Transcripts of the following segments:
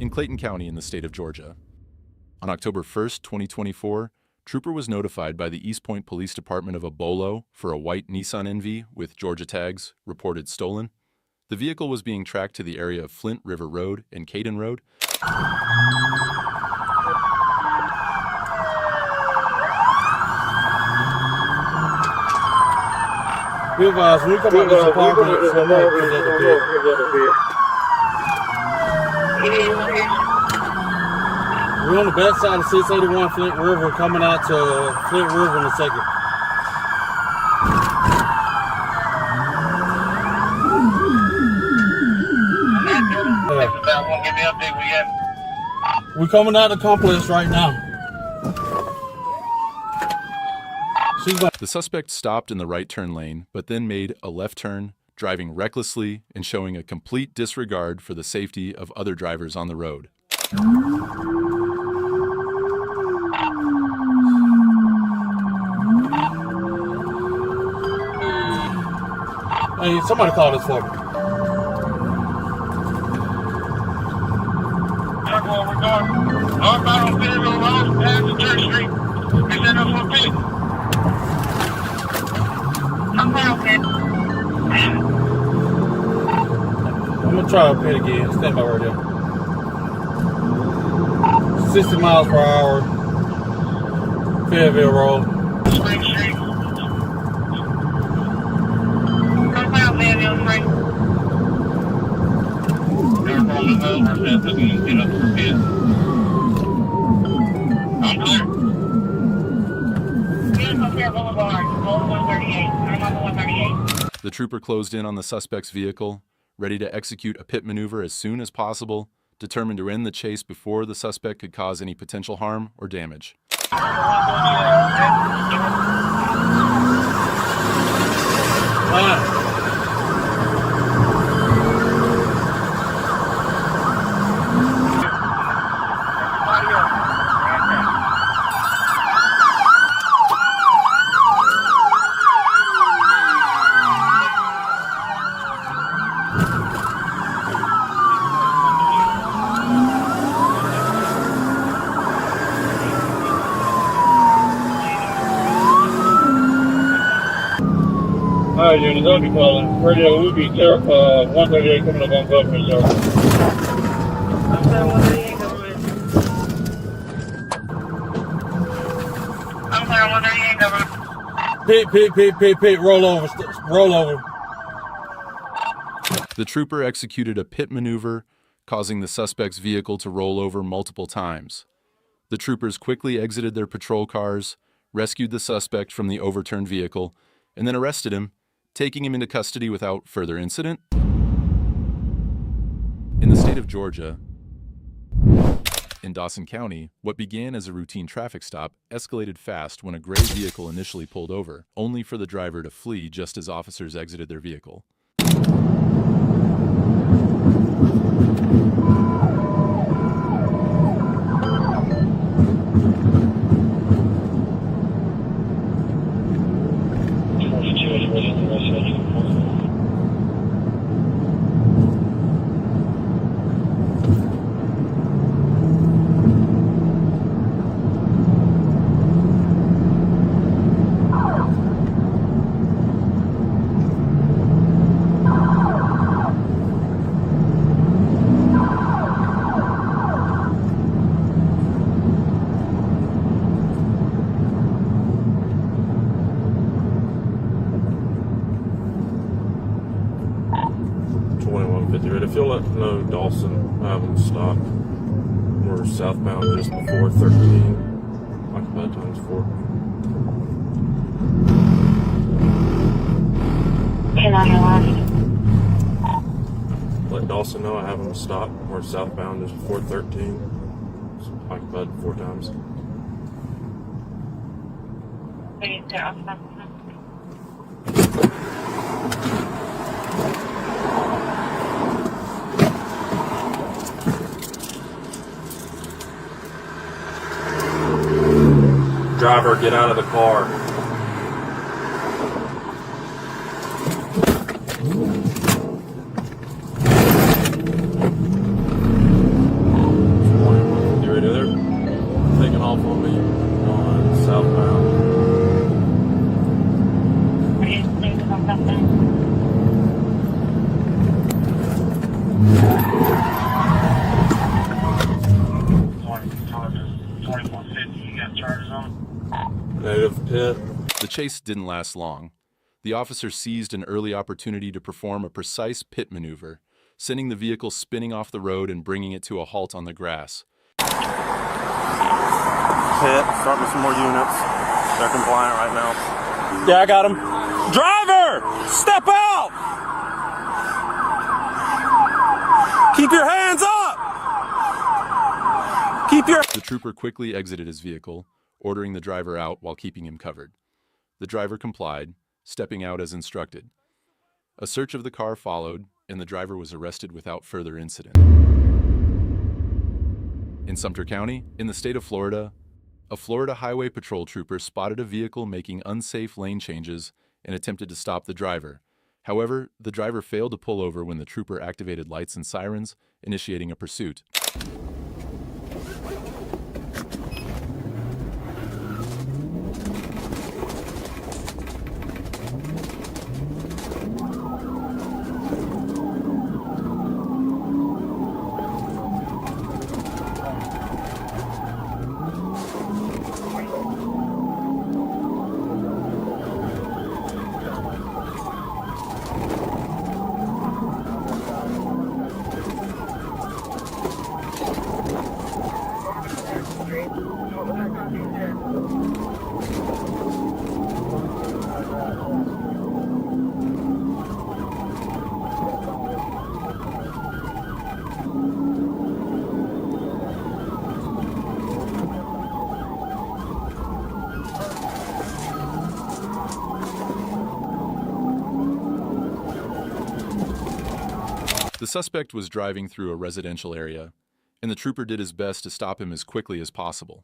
in Clayton County in the state of Georgia. On October 1st, 2024, Trooper was notified by the East Point Police Department of a bolo for a white Nissan NV with Georgia tags reported stolen. The vehicle was being tracked to the area of Flint River Road and Caden Road. Be advised, when you come out of this apartment, somebody comes at the pit. We're on the back side of 681 Flint River, coming out to Flint River in a second. We're coming out of the complex right now. The suspect stopped in the right turn lane, but then made a left turn, driving recklessly and showing a complete disregard for the safety of other drivers on the road. Hey, somebody call this for me. We're going northbound on Fayetteville Road, past Church Street. Is that up for a pit? I'm gonna try a pit again. Stand by right there. 60 miles per hour. Fayetteville Road. Spring Street. Northbound Fayetteville Street. They're rolling over. They're looking to get up for a pit. I'm clear. Boulevard, Road 138. I'm on the 138. The trooper closed in on the suspect's vehicle, ready to execute a pit maneuver as soon as possible, determined to end the chase before the suspect could cause any potential harm or damage. Alright, unit, I'll be calling. Radio will be 138 coming up on Government Yard. I'm sorry, 138 Government. I'm sorry, 138 Government. Pit, roll over. The trooper executed a pit maneuver, causing the suspect's vehicle to roll over multiple times. The troopers quickly exited their patrol cars, rescued the suspect from the overturned vehicle, and then arrested him, taking him into custody without further incident. In the state of Georgia, in Dawson County, what began as a routine traffic stop escalated fast when a gray vehicle initially pulled over, only for the driver to flee just as officers exited their vehicle. If you'll let know Dawson, have them stop. We're southbound just before 13, occupied times 4. Let Dawson know I have them stop. We're southbound just before 13, occupied 4 times. Driver, get out of the car. pit. The chase didn't last long. The officer seized an early opportunity to perform a precise pit maneuver, sending the vehicle spinning off the road and bringing it to a halt on the grass. Pit, starting some more units. They're compliant right now. Yeah, I got him. Driver, step out! Keep your hands up! Keep your... The trooper quickly exited his vehicle, ordering the driver out while keeping him covered. The driver complied, stepping out as instructed. A search of the car followed, and the driver was arrested without further incident. In Sumter County, in the state of Florida, a Florida Highway Patrol trooper spotted a vehicle making unsafe lane changes and attempted to stop the driver. However, the driver failed to pull over when the trooper activated lights and sirens, initiating a pursuit. The suspect was driving through a residential area, and the trooper did his best to stop him as quickly as possible.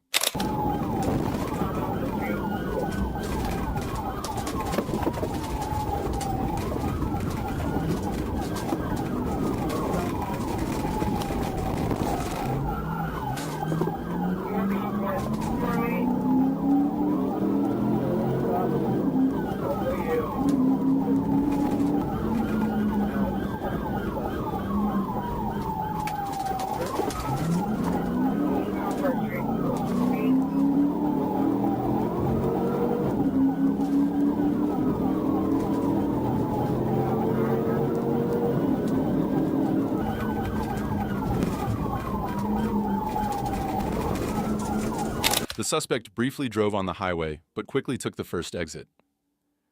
The suspect briefly drove on the highway, but quickly took the first exit.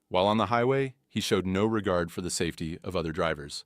While on the highway, he showed no regard for the safety of other drivers.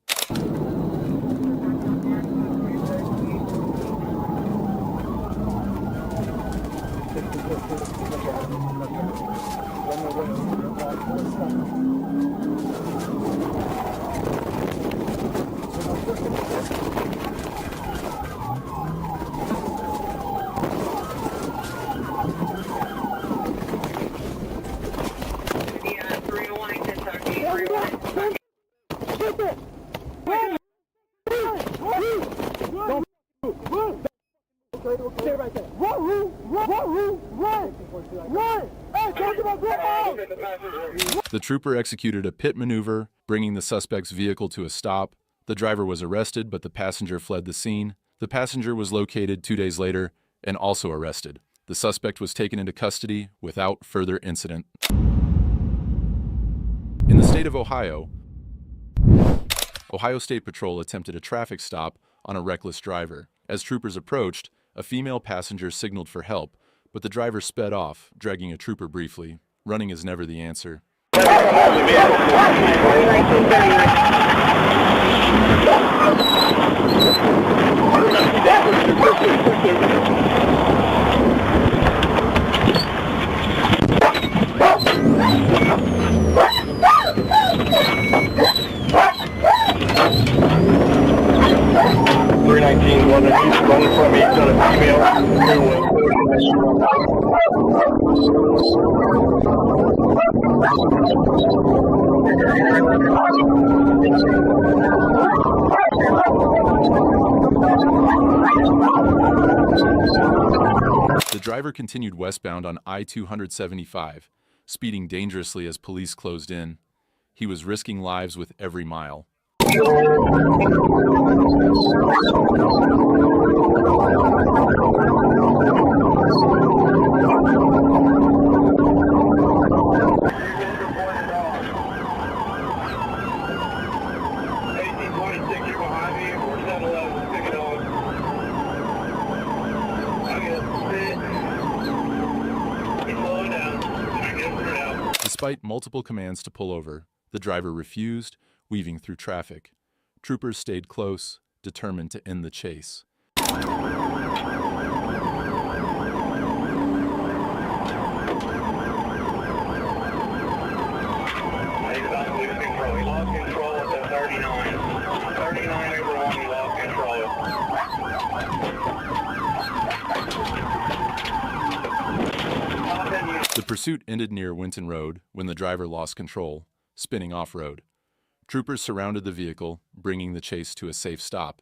The trooper executed a pit maneuver, bringing the suspect's vehicle to a stop. The driver was arrested, but the passenger fled the scene. The passenger was located 2 days later and also arrested. The suspect was taken into custody without further incident. In the state of Ohio, Ohio State Patrol attempted a traffic stop on a reckless driver. As troopers approached, a female passenger signaled for help, but the driver sped off, dragging a trooper briefly. Running is never the answer. Running from me, got a female. The driver continued westbound on I-275, speeding dangerously as police closed in. He was risking lives with every mile. Despite multiple commands to pull over, the driver refused, weaving through traffic. Troopers stayed close, determined to end the chase. We lost control at the 39. 39 over 1, we lost control. The pursuit ended near Winton Road when the driver lost control, spinning off-road. Troopers surrounded the vehicle, bringing the chase to a safe stop.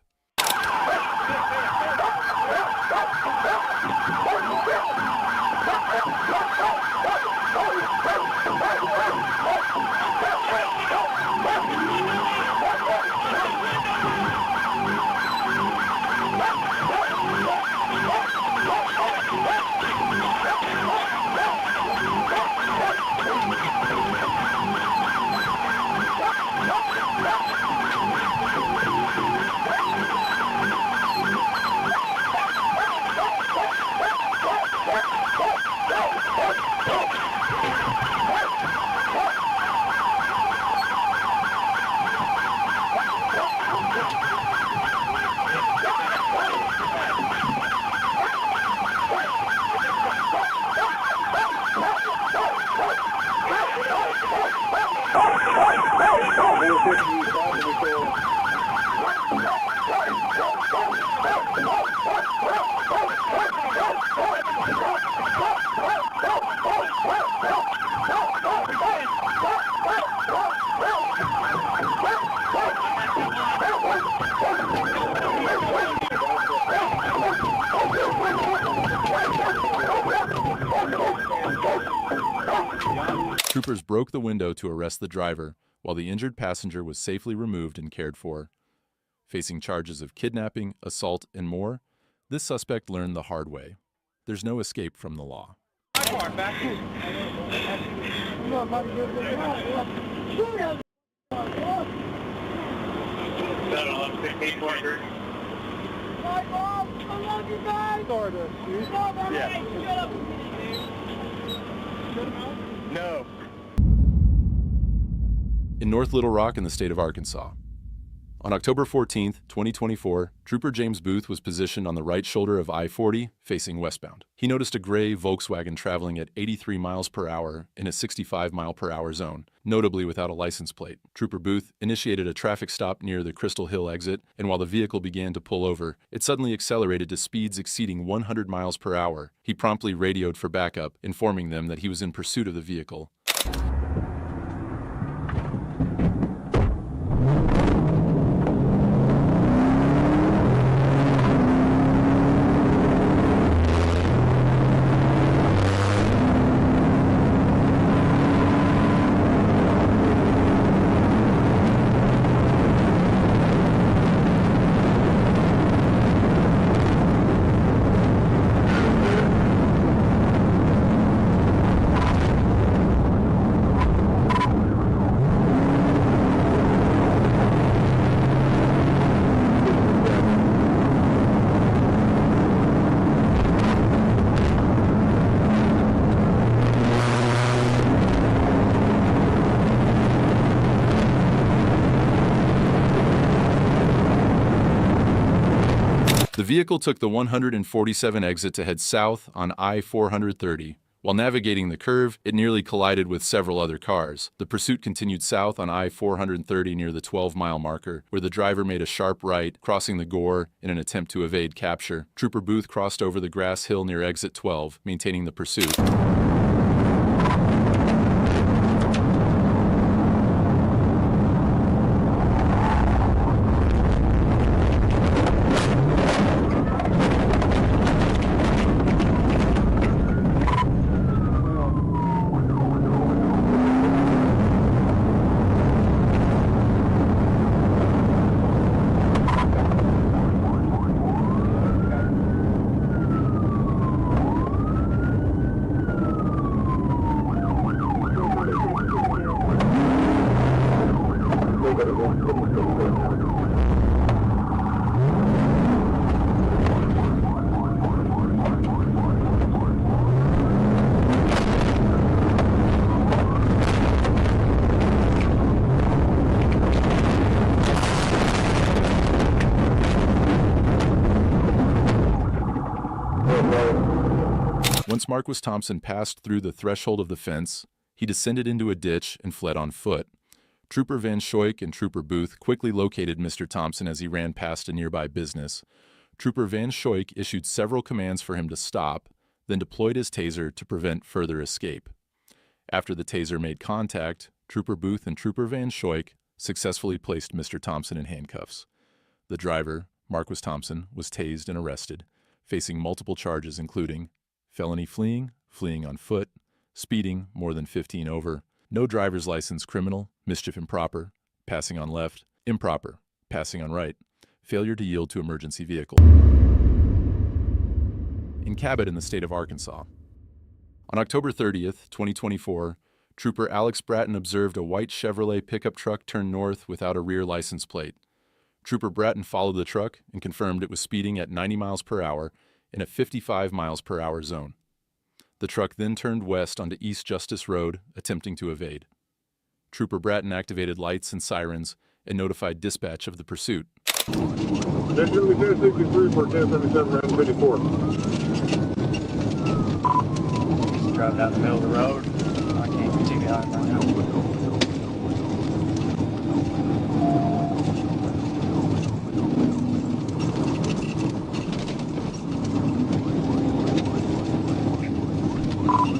Troopers broke the window to arrest the driver, while the injured passenger was safely removed and cared for. Facing charges of kidnapping, assault, and more, this suspect learned the hard way. There's no escape from the law. No. In North Little Rock in the state of Arkansas. On October 14, 2024, Trooper James Booth was positioned on the right shoulder of I-40, facing westbound. He noticed a gray Volkswagen traveling at 83 miles per hour in a 65 mile per hour zone, notably without a license plate. Trooper Booth initiated a traffic stop near the Crystal Hill exit, and while the vehicle began to pull over, it suddenly accelerated to speeds exceeding 100 miles per hour. He promptly radioed for backup, informing them that he was in pursuit of the vehicle. The vehicle took the 147 exit to head south on I-430. While navigating the curve, it nearly collided with several other cars. The pursuit continued south on I-430 near the 12-mile marker, where the driver made a sharp right, crossing the gore in an attempt to evade capture. Trooper Booth crossed over the grass hill near exit 12, maintaining the pursuit. Once Marquis Thompson passed through the threshold of the fence, he descended into a ditch and fled on foot. Trooper Van Schoik and Trooper Booth quickly located Mr. Thompson as he ran past a nearby business. Trooper Van Schoik issued several commands for him to stop, then deployed his taser to prevent further escape. After the taser made contact, Trooper Booth and Trooper Van Schoik successfully placed Mr. Thompson in handcuffs. The driver, Marquis Thompson, was tased and arrested, facing multiple charges including felony fleeing, fleeing on foot, speeding more than 15 over, no driver's license criminal, mischief improper, passing on left, improper, passing on right, failure to yield to emergency vehicle. In Cabot in the state of Arkansas. On October 30th, 2024, Trooper Alex Bratton observed a white Chevrolet pickup truck turn north without a rear license plate. Trooper Bratton followed the truck and confirmed it was speeding at 90 miles per hour in a 55 miles per hour zone. The truck then turned west onto East Justice Road, attempting to evade. Trooper Bratton activated lights and sirens and notified dispatch of the pursuit. That's going to be 1063 for 1077 and 54. Driving down the middle of the road. I can't continue on right now.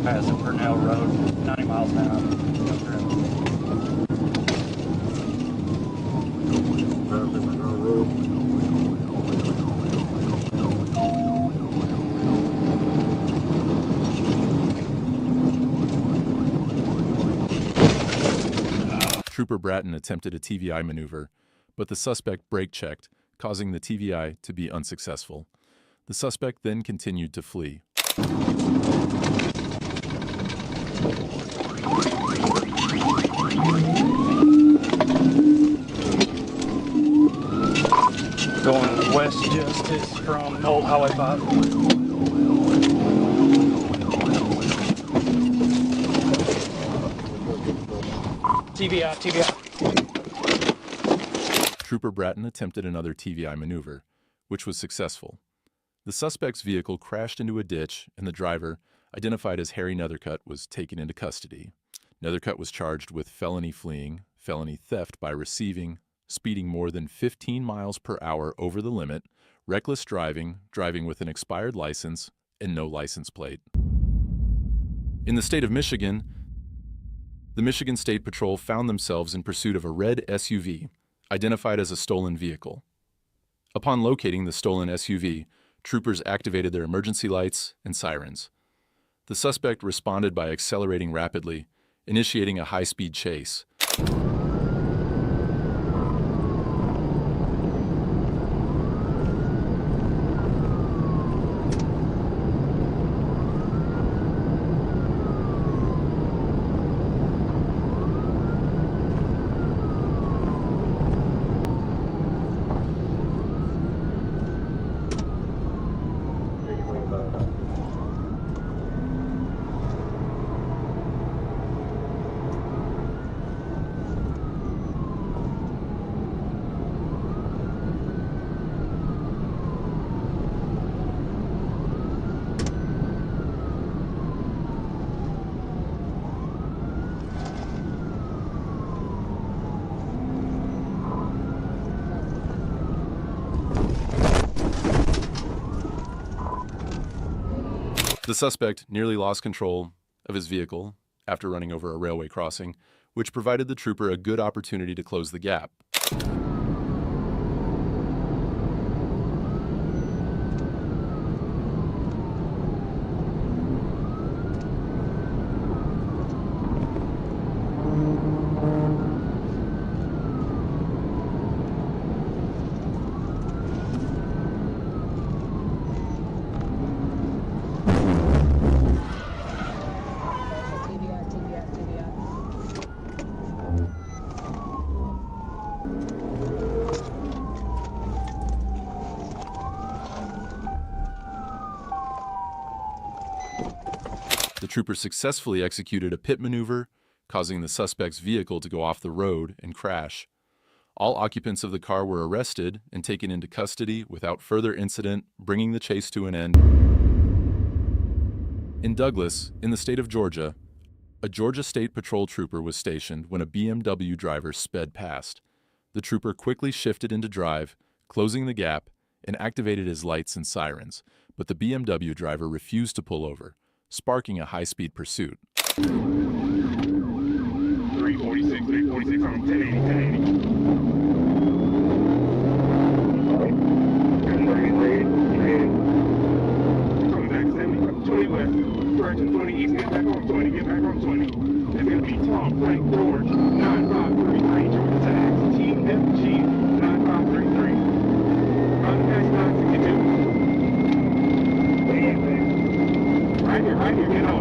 Passing Purnell Road, 90 miles an hour. Trooper Bratton attempted a TVI maneuver, but the suspect brake-checked, causing the TVI to be unsuccessful. The suspect then continued to flee. Going west Justice from Old Highway 5. TVI. Trooper Bratton attempted another TVI maneuver, which was successful. The suspect's vehicle crashed into a ditch, and the driver, identified as Harry Nethercutt, was taken into custody. Nethercutt was charged with felony fleeing, felony theft by receiving, speeding more than 15 miles per hour over the limit, reckless driving, driving with an expired license, and no license plate. In the state of Michigan, the Michigan State Patrol found themselves in pursuit of a red SUV, identified as a stolen vehicle. Upon locating the stolen SUV, troopers activated their emergency lights and sirens. The suspect responded by accelerating rapidly, initiating a high-speed chase. The suspect nearly lost control of his vehicle after running over a railway crossing, which provided the trooper a good opportunity to close the gap. The trooper successfully executed a pit maneuver, causing the suspect's vehicle to go off the road and crash. All occupants of the car were arrested and taken into custody without further incident, bringing the chase to an end. In Douglas, in the state of Georgia, a Georgia State Patrol trooper was stationed when a BMW driver sped past. The trooper quickly shifted into drive, closing the gap, and activated his lights and sirens, but the BMW driver refused to pull over, sparking a high-speed pursuit. 346 on 1080, 1080. Coming back 70, 20 west, Virgin 20 east, get back on 20, get back on 20. It's gonna be Tom Frank George, 9533, Georgia tags, TFG 9533. On the next 962. Right here, get on.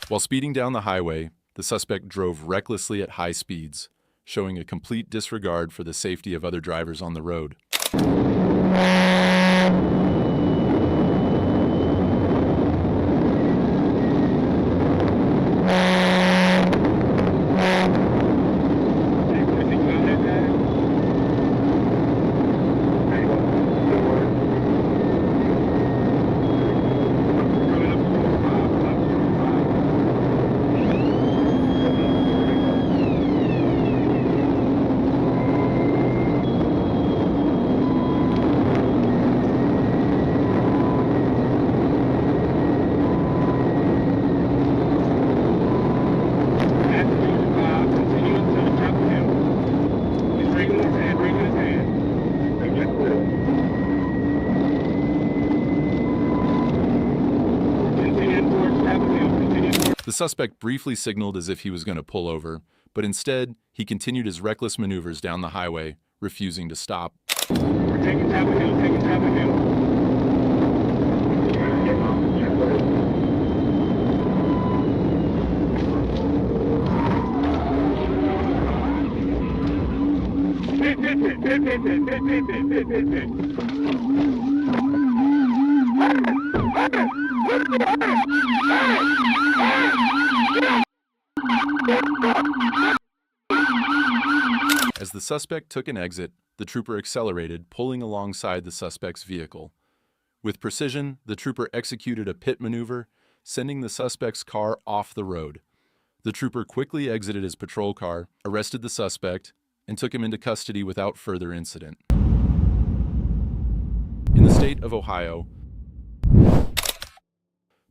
While speeding down the highway, the suspect drove recklessly at high speeds, showing a complete disregard for the safety of other drivers on the road. The suspect briefly signaled as if he was going to pull over, but instead, he continued his reckless maneuvers down the highway, refusing to stop. We're taking Chapel Hill, taking Chapel Hill. As the suspect took an exit, the trooper accelerated, pulling alongside the suspect's vehicle. With precision, the trooper executed a pit maneuver, sending the suspect's car off the road. The trooper quickly exited his patrol car, arrested the suspect, and took him into custody without further incident. In the state of Ohio,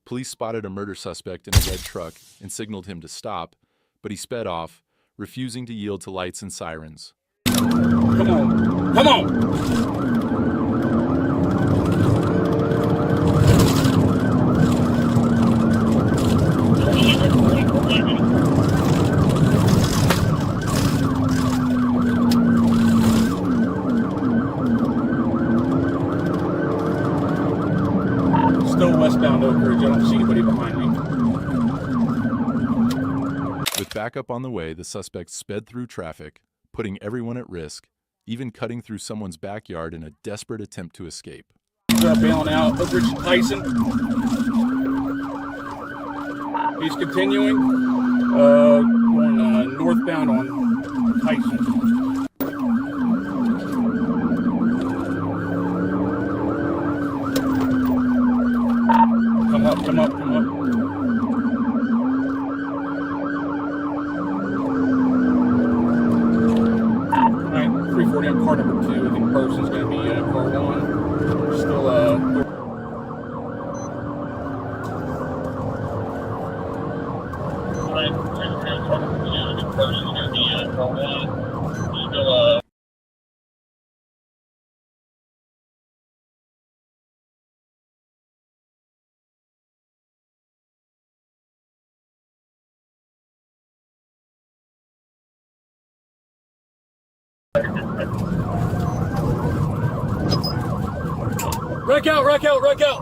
police spotted a murder suspect in a red truck and signaled him to stop, but he sped off, refusing to yield to lights and sirens. Come on! Come on! Still westbound Oak Ridge. I don't see anybody behind me. With backup on the way, the suspect sped through traffic, putting everyone at risk, even cutting through someone's backyard in a desperate attempt to escape. Bailing out Oak Ridge Tyson. He's continuing, going northbound on Tyson. Come up, come up, come up. Alright, 340 on car number 2. I think person's going to be car 1. Still, Wreck out, wreck out, wreck out!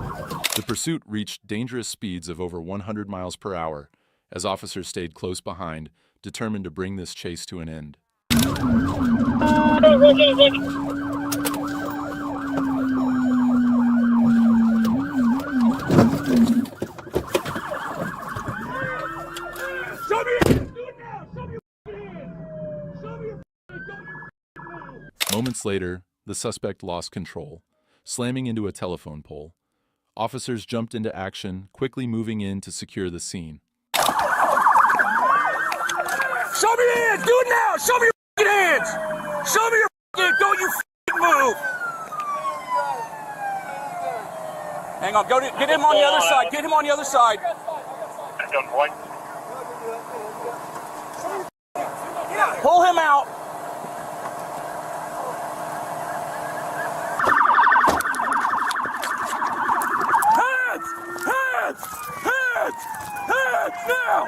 The pursuit reached dangerous speeds of over 100 miles per hour as officers stayed close behind, determined to bring this chase to an end. Moments later, the suspect lost control, slamming into a telephone pole. Officers jumped into action, quickly moving in to secure the scene. Show me your hands! Do it now! Show me your hands! Show me your hands! Don't you move! Hang on, get him on the other side. Get him on the other side. Pull him out. Hands! Hands! Hands! Hands! Now!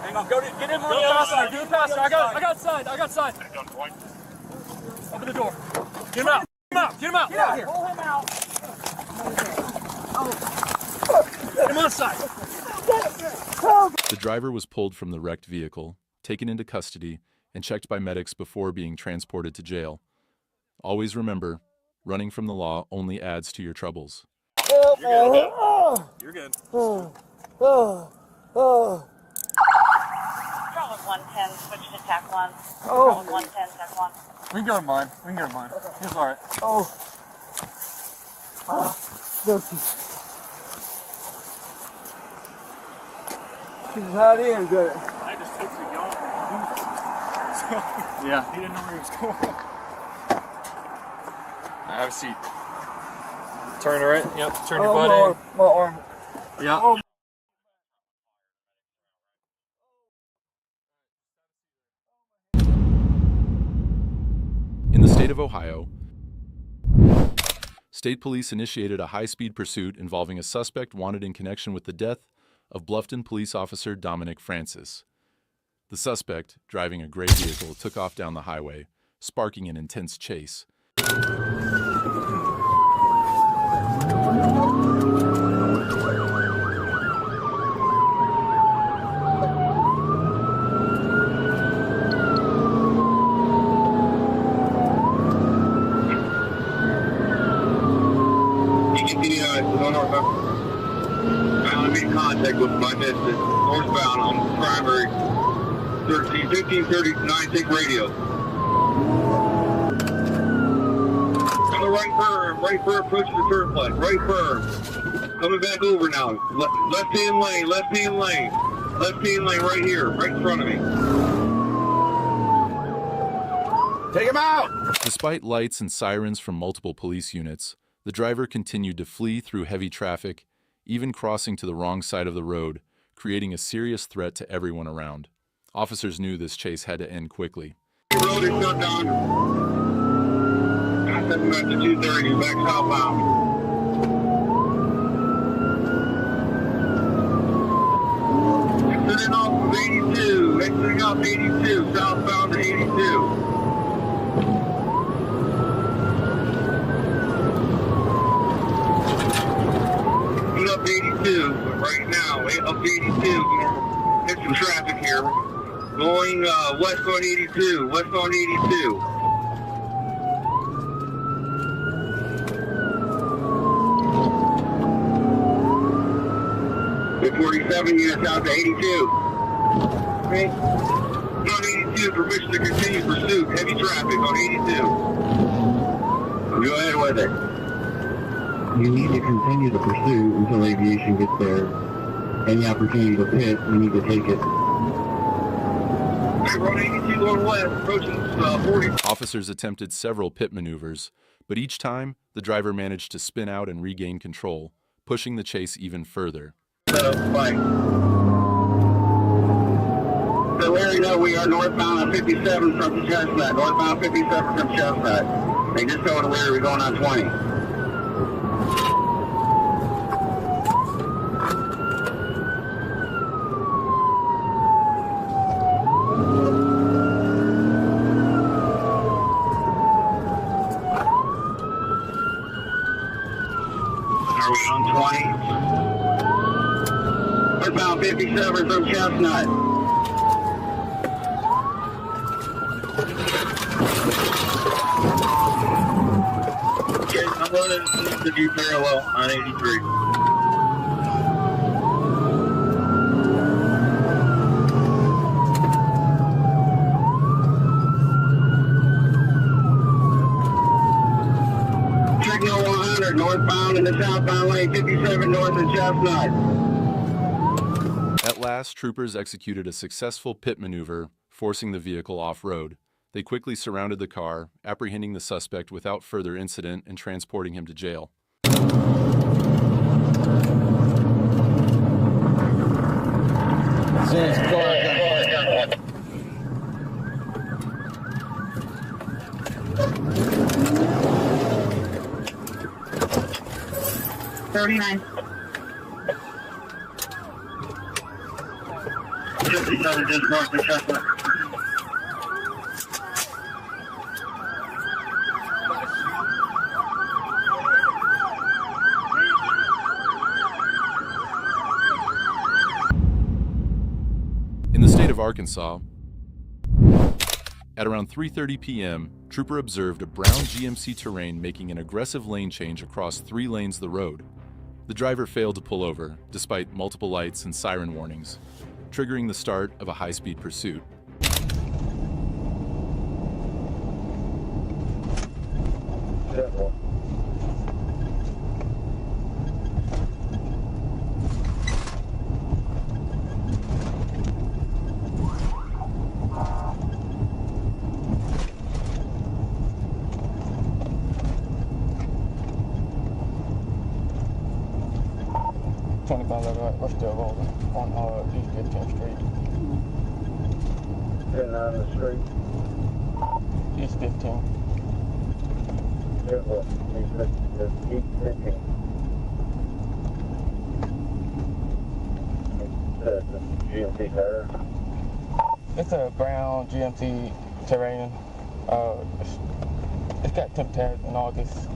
Hang on, get him on the other side. Do it faster. I got side. Open the door. Get him out. Get him out. Get out here. Pull him out. Get him on the side. The driver was pulled from the wrecked vehicle, taken into custody, and checked by medics before being transported to jail. Always remember, running from the law only adds to your troubles. You're good. Charlotte 110, switch to TAC 1. Charlotte 110, TAC 1. We can go to mine. He's all right. She's hot in good. I just took the yacht. Yeah. He didn't know where he was going. Have a seat. Turn to right. Yep. Turn your butt in. My arm. Yeah. In the state of Ohio, state police initiated a high-speed pursuit involving a suspect wanted in connection with the death of Bluffton police officer Dominic Francis. The suspect, driving a gray vehicle, took off down the highway, sparking an intense chase. I made contact with my missus, northbound on primary 1539, take radio. On the right firm, approaching the turnpike, right firm. Coming back over now, left-hand lane, right here, right in front of me. Take him out! Despite lights and sirens from multiple police units, the driver continued to flee through heavy traffic, even crossing to the wrong side of the road, creating a serious threat to everyone around. Officers knew this chase had to end quickly. The road is shut down. I sent him after 2:30, back southbound. Exiting off of 82, southbound to 82. Up 82 right now, up 82, hit some traffic here. Going west on 82, With 47 units out to 82. Okay. On 82, permission to continue pursuit, heavy traffic on 82. Go ahead with it. You need to continue the pursuit until aviation gets there. Any opportunity to pit, you need to take it. Road 82 going west, approaching 40. Officers attempted several pit maneuvers, but each time, the driver managed to spin out and regain control, pushing the chase even further. Bye. So Larry, no, we are northbound on 57 from Chestnut. Northbound 57 from Chestnut. They just told Larry we're going on 20. 57 from Chestnut. Okay, I'm loaded to do parallel on 83. Signal 100 northbound in the southbound lane, 57 north of Chestnut. At last, troopers executed a successful pit maneuver, forcing the vehicle off-road. They quickly surrounded the car, apprehending the suspect without further incident and transporting him to jail. Just north of Chestnut. In the state of Arkansas, at around 3:30 p.m., Trooper observed a brown GMC Terrain making an aggressive lane change across 3 lanes of the road. The driver failed to pull over, despite multiple lights and siren warnings, triggering the start of a high-speed pursuit. We're still rolling on East 15th Street. Getting on the street. East 15. Careful. Keep thinking. GMC car. It's a brown GMC Terrain. It's got temp tags and all this.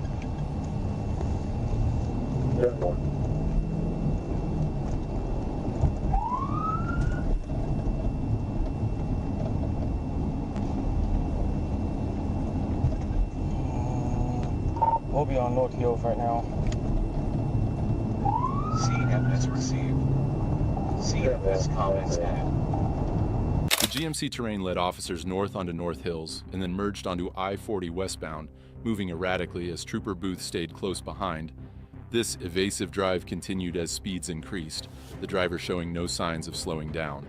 Careful. We'll be on North Hills right now. Scene evidence received. Scene evidence comments added. The GMC Terrain led officers north onto North Hills and then merged onto I-40 westbound, moving erratically as Trooper Booth stayed close behind. This evasive drive continued as speeds increased, the driver showing no signs of slowing down.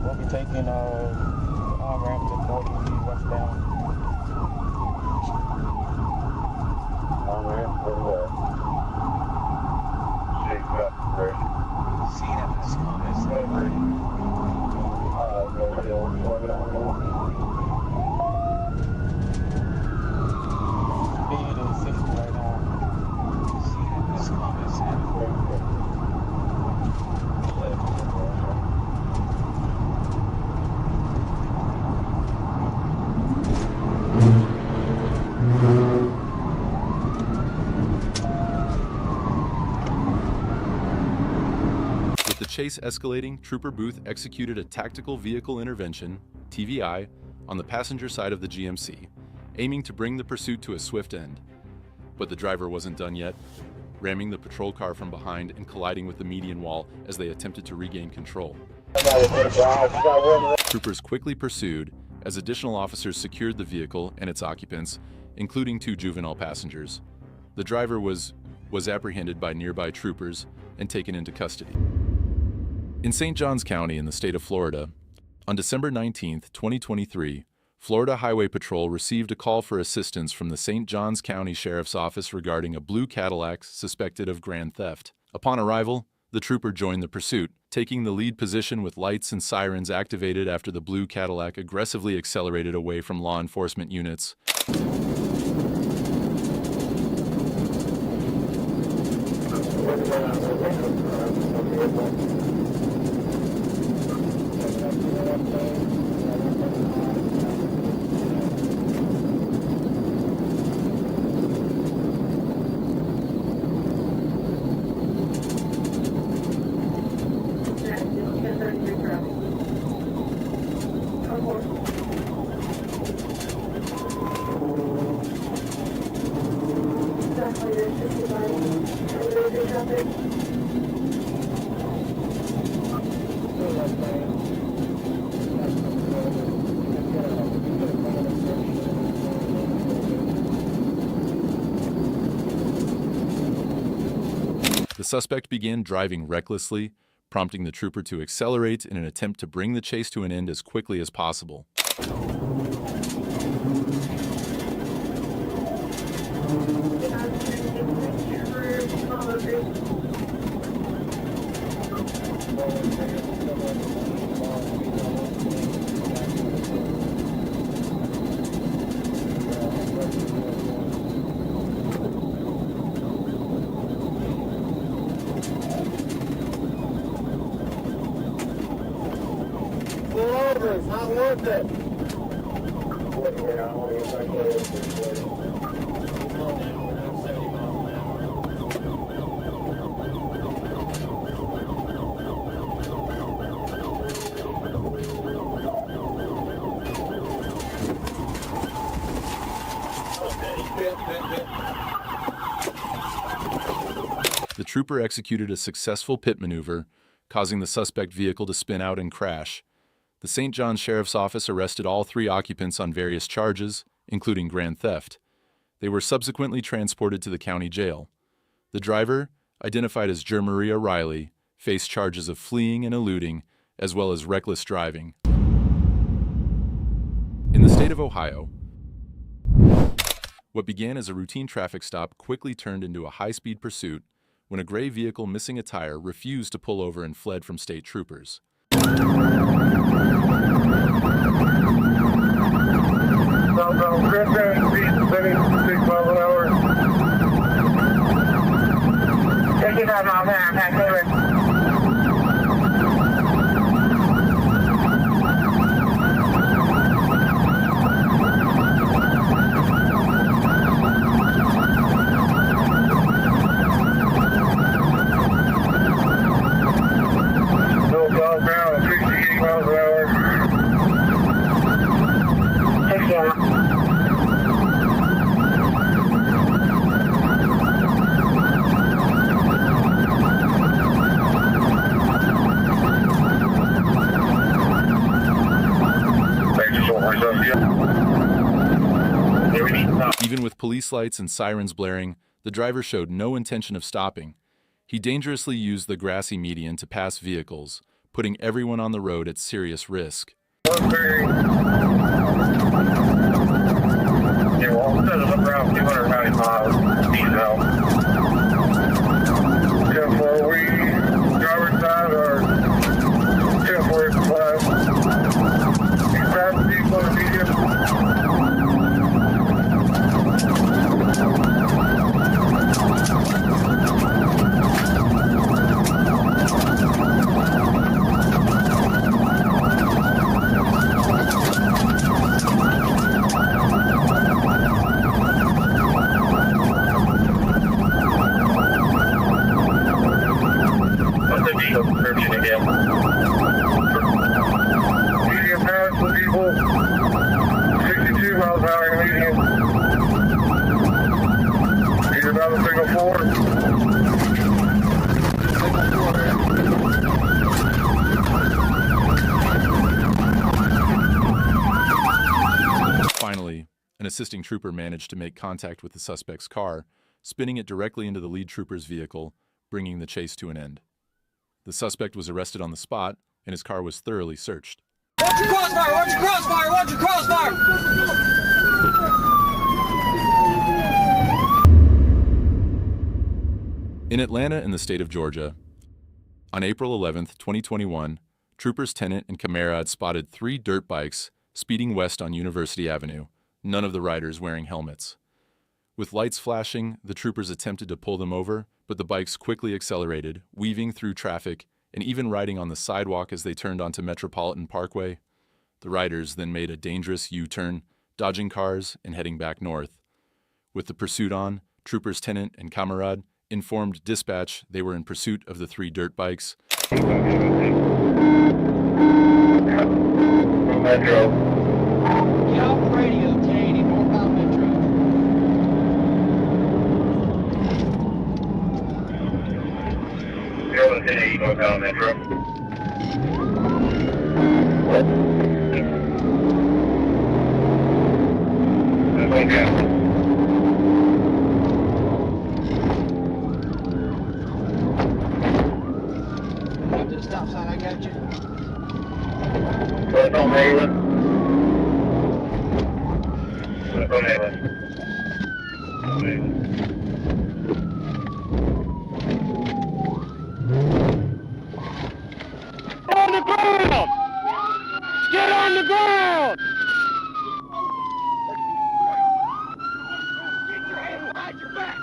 We'll be taking on-ramp to 40 westbound. On-ramp for where? Shake up, right? Scene evidence comments added. North Hill, Speed is 60 right now. Scene evidence comments added. With the chase escalating, Trooper Booth executed a tactical vehicle intervention, TVI, on the passenger side of the GMC, aiming to bring the pursuit to a swift end. But the driver wasn't done yet, ramming the patrol car from behind and colliding with the median wall as they attempted to regain control. Troopers quickly pursued as additional officers secured the vehicle and its occupants, including 2 juvenile passengers. The driver was apprehended by nearby troopers and taken into custody. In St. Johns County in the state of Florida, on December 19, 2023, Florida Highway Patrol received a call for assistance from the St. Johns County Sheriff's Office regarding a blue Cadillac suspected of grand theft. Upon arrival, the trooper joined the pursuit, taking the lead position with lights and sirens activated after the blue Cadillac aggressively accelerated away from law enforcement units. The suspect began driving recklessly, prompting the trooper to accelerate in an attempt to bring the chase to an end as quickly as possible. It's not worth it. The trooper executed a successful pit maneuver, causing the suspect vehicle to spin out and crash. The St. Johns Sheriff's Office arrested all 3 occupants on various charges, including grand theft. They were subsequently transported to the county jail. The driver, identified as Jermaria Riley, faced charges of fleeing and eluding, as well as reckless driving. In the state of Ohio, what began as a routine traffic stop quickly turned into a high-speed pursuit when a gray vehicle missing a tire refused to pull over and fled from state troopers. Southbound Griffin, speed 76 miles an hour. 55 miles an hour, pass over. Northbound 68 miles an hour. 6 Even with police lights and sirens blaring, the driver showed no intention of stopping. He dangerously used the grassy median to pass vehicles, putting everyone on the road at serious risk. Around 290 miles diesel. Therefore, we driver's side or 1045. You grab the people in the medium. Description again. Medium pass with people 62 miles an hour in medium. He's about a single 4. Finally, an assisting trooper managed to make contact with the suspect's car, spinning it directly into the lead trooper's vehicle, bringing the chase to an end. The suspect was arrested on the spot, and his car was thoroughly searched. Watch your crossfire! Watch your crossfire! Watch your crossfire! In Atlanta in the state of Georgia, on April 11, 2021, troopers Tennant and Camara had spotted 3 dirt bikes speeding west on University Avenue, none of the riders wearing helmets. With lights flashing, the troopers attempted to pull them over, but the bikes quickly accelerated, weaving through traffic and even riding on the sidewalk as they turned onto Metropolitan Parkway. The riders then made a dangerous U-turn, dodging cars and heading back north. With the pursuit on, troopers Tennant and Camarade informed dispatch they were in pursuit of the 3 dirt bikes. Metro. Get off the radio, 1080, northbound Metro. Zero 1080 northbound Metro. That's on gas. Up to the stop sign, I got you. What's on Malin? What's on Malin? On the ground! Get on the ground! Get your hand behind your back!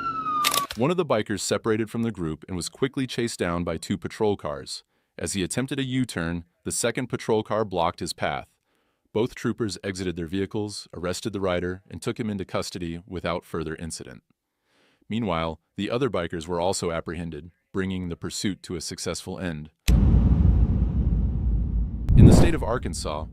One of the bikers separated from the group and was quickly chased down by 2 patrol cars. As he attempted a U-turn, the second patrol car blocked his path. Both troopers exited their vehicles, arrested the rider, and took him into custody without further incident. Meanwhile, the other bikers were also apprehended, bringing the pursuit to a successful end. In the state of Arkansas,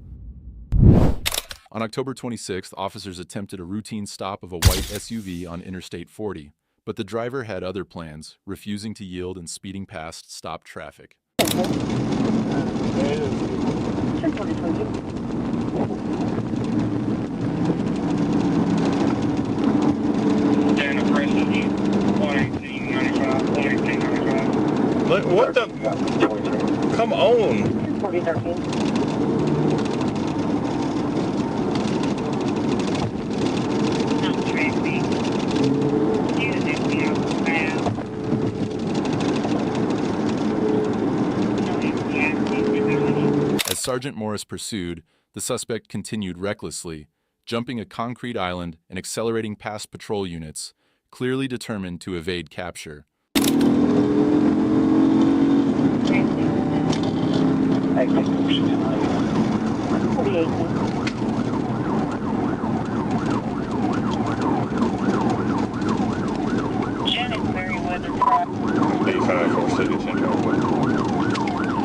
on October 26th, officers attempted a routine stop of a white SUV on Interstate 40, but the driver had other plans, refusing to yield and speeding past stopped traffic. What the? Come on. 4013. As Sergeant Morris pursued, the suspect continued recklessly, jumping a concrete island and accelerating past patrol units, clearly determined to evade capture. Janet Merriweather Drive. 85 City Central.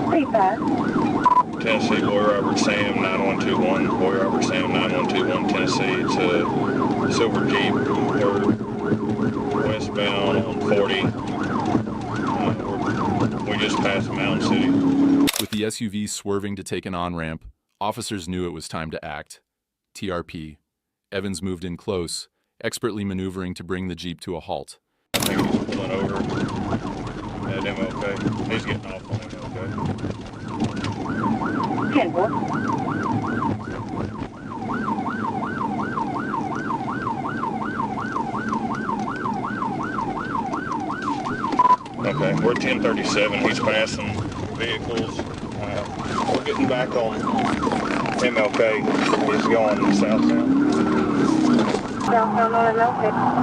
Pretty fast. Tennessee, Boy Robert Sam 9121. Boy Robert Sam 9121. Tennessee. It's a silver Jeep. We're westbound on 40. We just passed Mountain City. With the SUV swerving to take an on-ramp, officers knew it was time to act. TRP. Evans moved in close, expertly maneuvering to bring the Jeep to a halt. I think he's pulling over at MLK. He's getting off on MLK. 10-4. Okay, we're 1037. He's passing vehicles. We're getting back on MLK. He's going southbound. Southbound on MLK.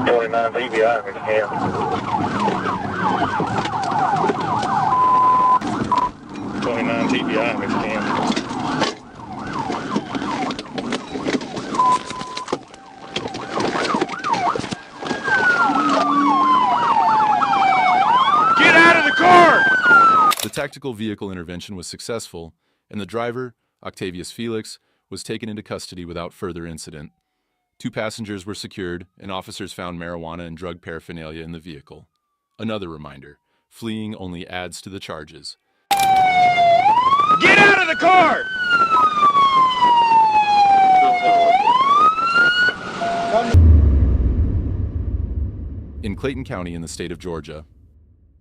29 PBI if you can. 29 TBI if you can. Get out of the car! The tactical vehicle intervention was successful, and the driver, Octavius Felix, was taken into custody without further incident. 2 passengers were secured, and officers found marijuana and drug paraphernalia in the vehicle. Another reminder, fleeing only adds to the charges. Get out of the car! In Clayton County in the state of Georgia,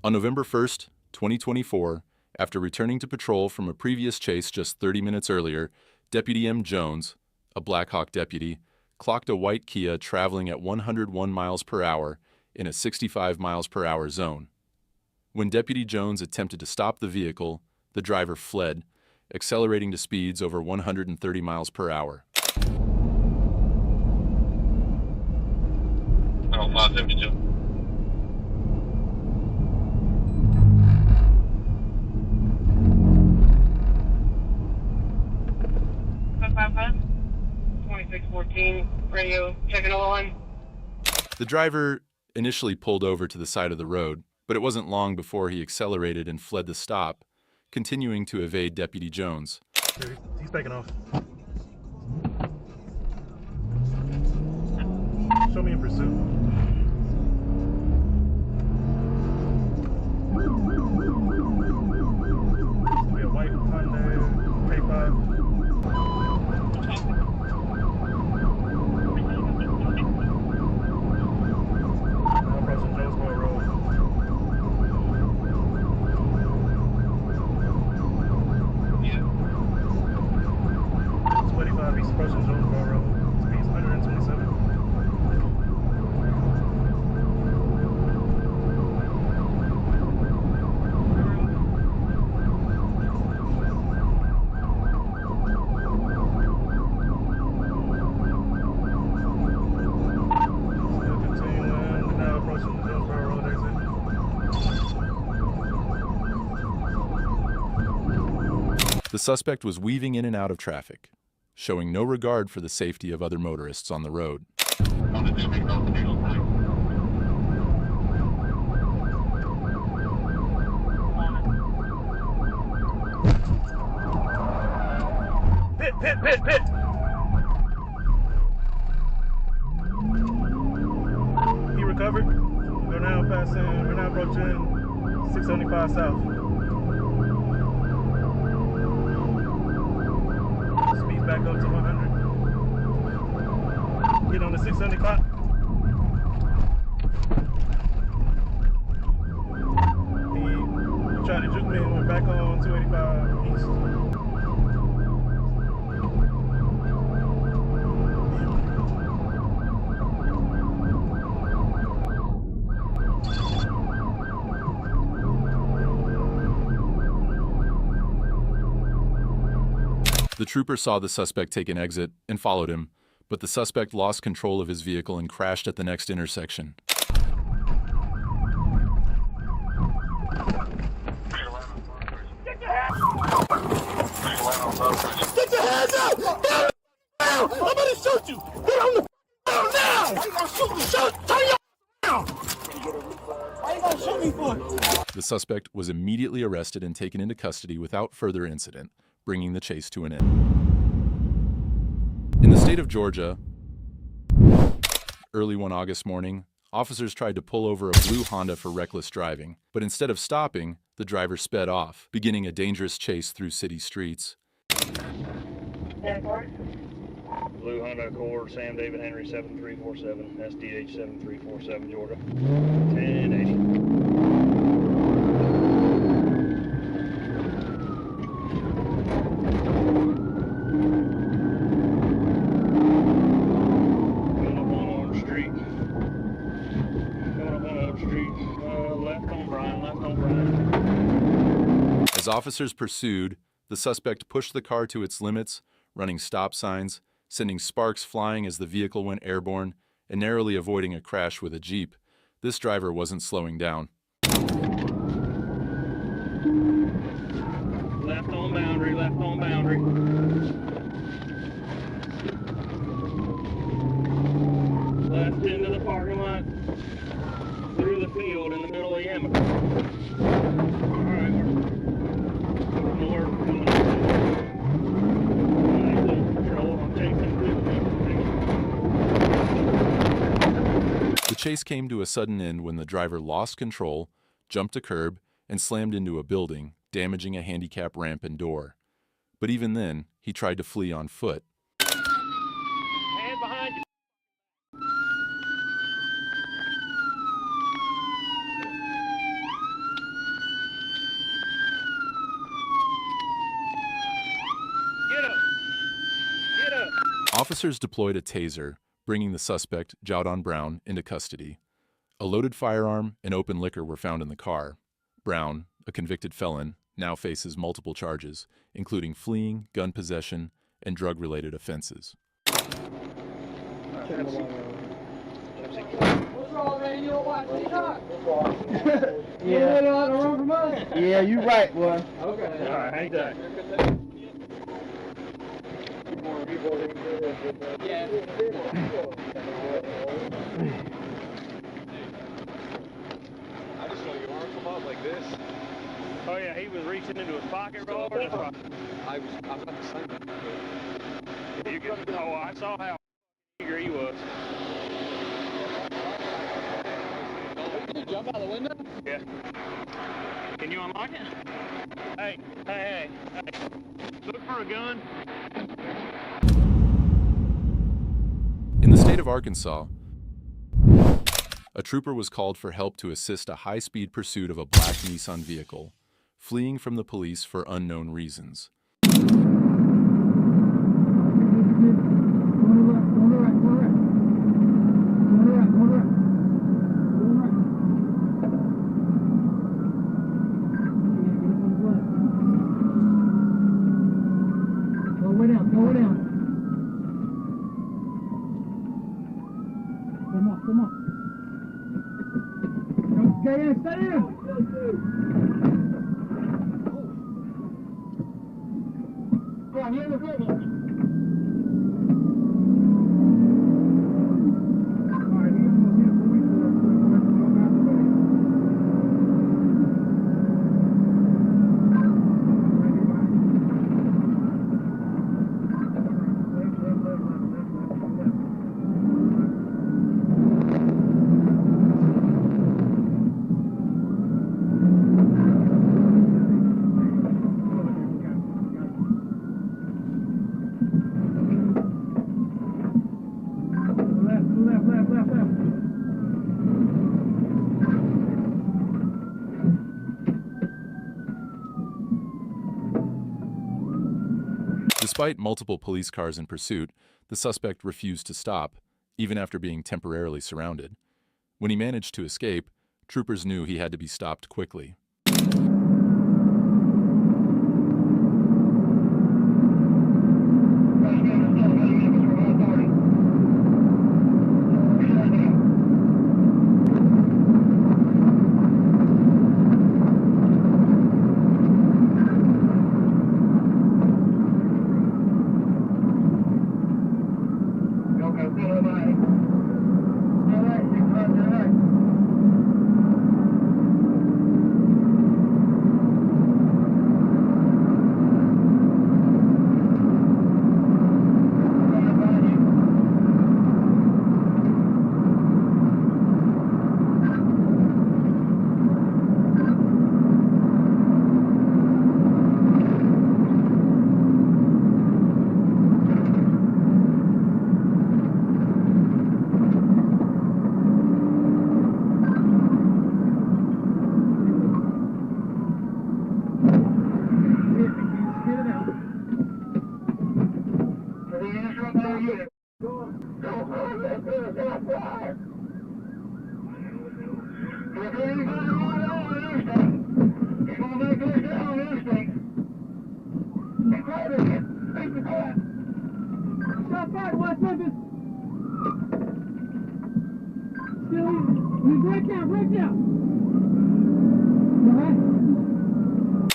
on November 1st, 2024, after returning to patrol from a previous chase just 30 minutes earlier, Deputy M. Jones, a Black Hawk deputy, clocked a white Kia traveling at 101 miles per hour in a 65 miles per hour zone. When Deputy Jones attempted to stop the vehicle, the driver fled, accelerating to speeds over 130 miles per hour. Oh, 572. Five. 2614, radio, checking all on. The driver initially pulled over to the side of the road, but it wasn't long before he accelerated and fled the stop, continuing to evade Deputy Jones. He's taking off. Show me in pursuit. We have white Hyundai K5. Now approaching Jonesboro Road. Yeah. 25 East approaching Jonesboro Road. Speeds 127. The suspect was weaving in and out of traffic, showing no regard for the safety of other motorists on the road. Pit! He recovered. We're now approaching 675 South. Speeds back up to 100. Get on the 600 clock. He tried to juke me and went back on 285 East. The trooper saw the suspect take an exit and followed him, but the suspect lost control of his vehicle and crashed at the next intersection. Get your hands up! Down! I'm gonna shoot you! Get on the ground now! Why you gonna shoot me? Turn your down! Why you gonna shoot me for? The suspect was immediately arrested and taken into custody without further incident, bringing the chase to an end. In the state of Georgia, early one August morning, officers tried to pull over a blue Honda for reckless driving, but instead of stopping, the driver sped off, beginning a dangerous chase through city streets. Blue Honda Accord, Sam David Henry 7347, SDH 7347, Georgia. 1080. As officers pursued, the suspect pushed the car to its limits, running stop signs, sending sparks flying as the vehicle went airborne, and narrowly avoiding a crash with a Jeep. This driver wasn't slowing down. Left on boundary, left on boundary. Left into the parking lot, through the field in the middle of Yammer. Alright, north. Control, I'm taking The chase came to a sudden end when the driver lost control, jumped a curb, and slammed into a building, damaging a handicap ramp and door. But even then, he tried to flee on foot. Hand behind you. Get up. Officers deployed a taser, bringing the suspect, Jowdon Brown, into custody. A loaded firearm and open liquor were found in the car. Brown, a convicted felon, now faces multiple charges, including fleeing, gun possession, and drug-related offenses. What's wrong, man? You don't watch TikTok? Yeah. You want to run from us? Yeah, you right, boy. Okay. All right, hang tight. I just saw your arm come up like this. Oh yeah, he was reaching into his pocket real hard. I'm not the same. You can, oh, I saw how eager he was. Did you jump out the window? Yeah. Can you unlock it? Hey. Look for a gun. In the state of Arkansas, a trooper was called for help to assist a high-speed pursuit of a black Nissan vehicle, fleeing from the police for unknown reasons. Slow it down. Come on. Stay in. Come on, you're in the vehicle. Despite multiple police cars in pursuit, the suspect refused to stop, even after being temporarily surrounded. When he managed to escape, troopers knew he had to be stopped quickly.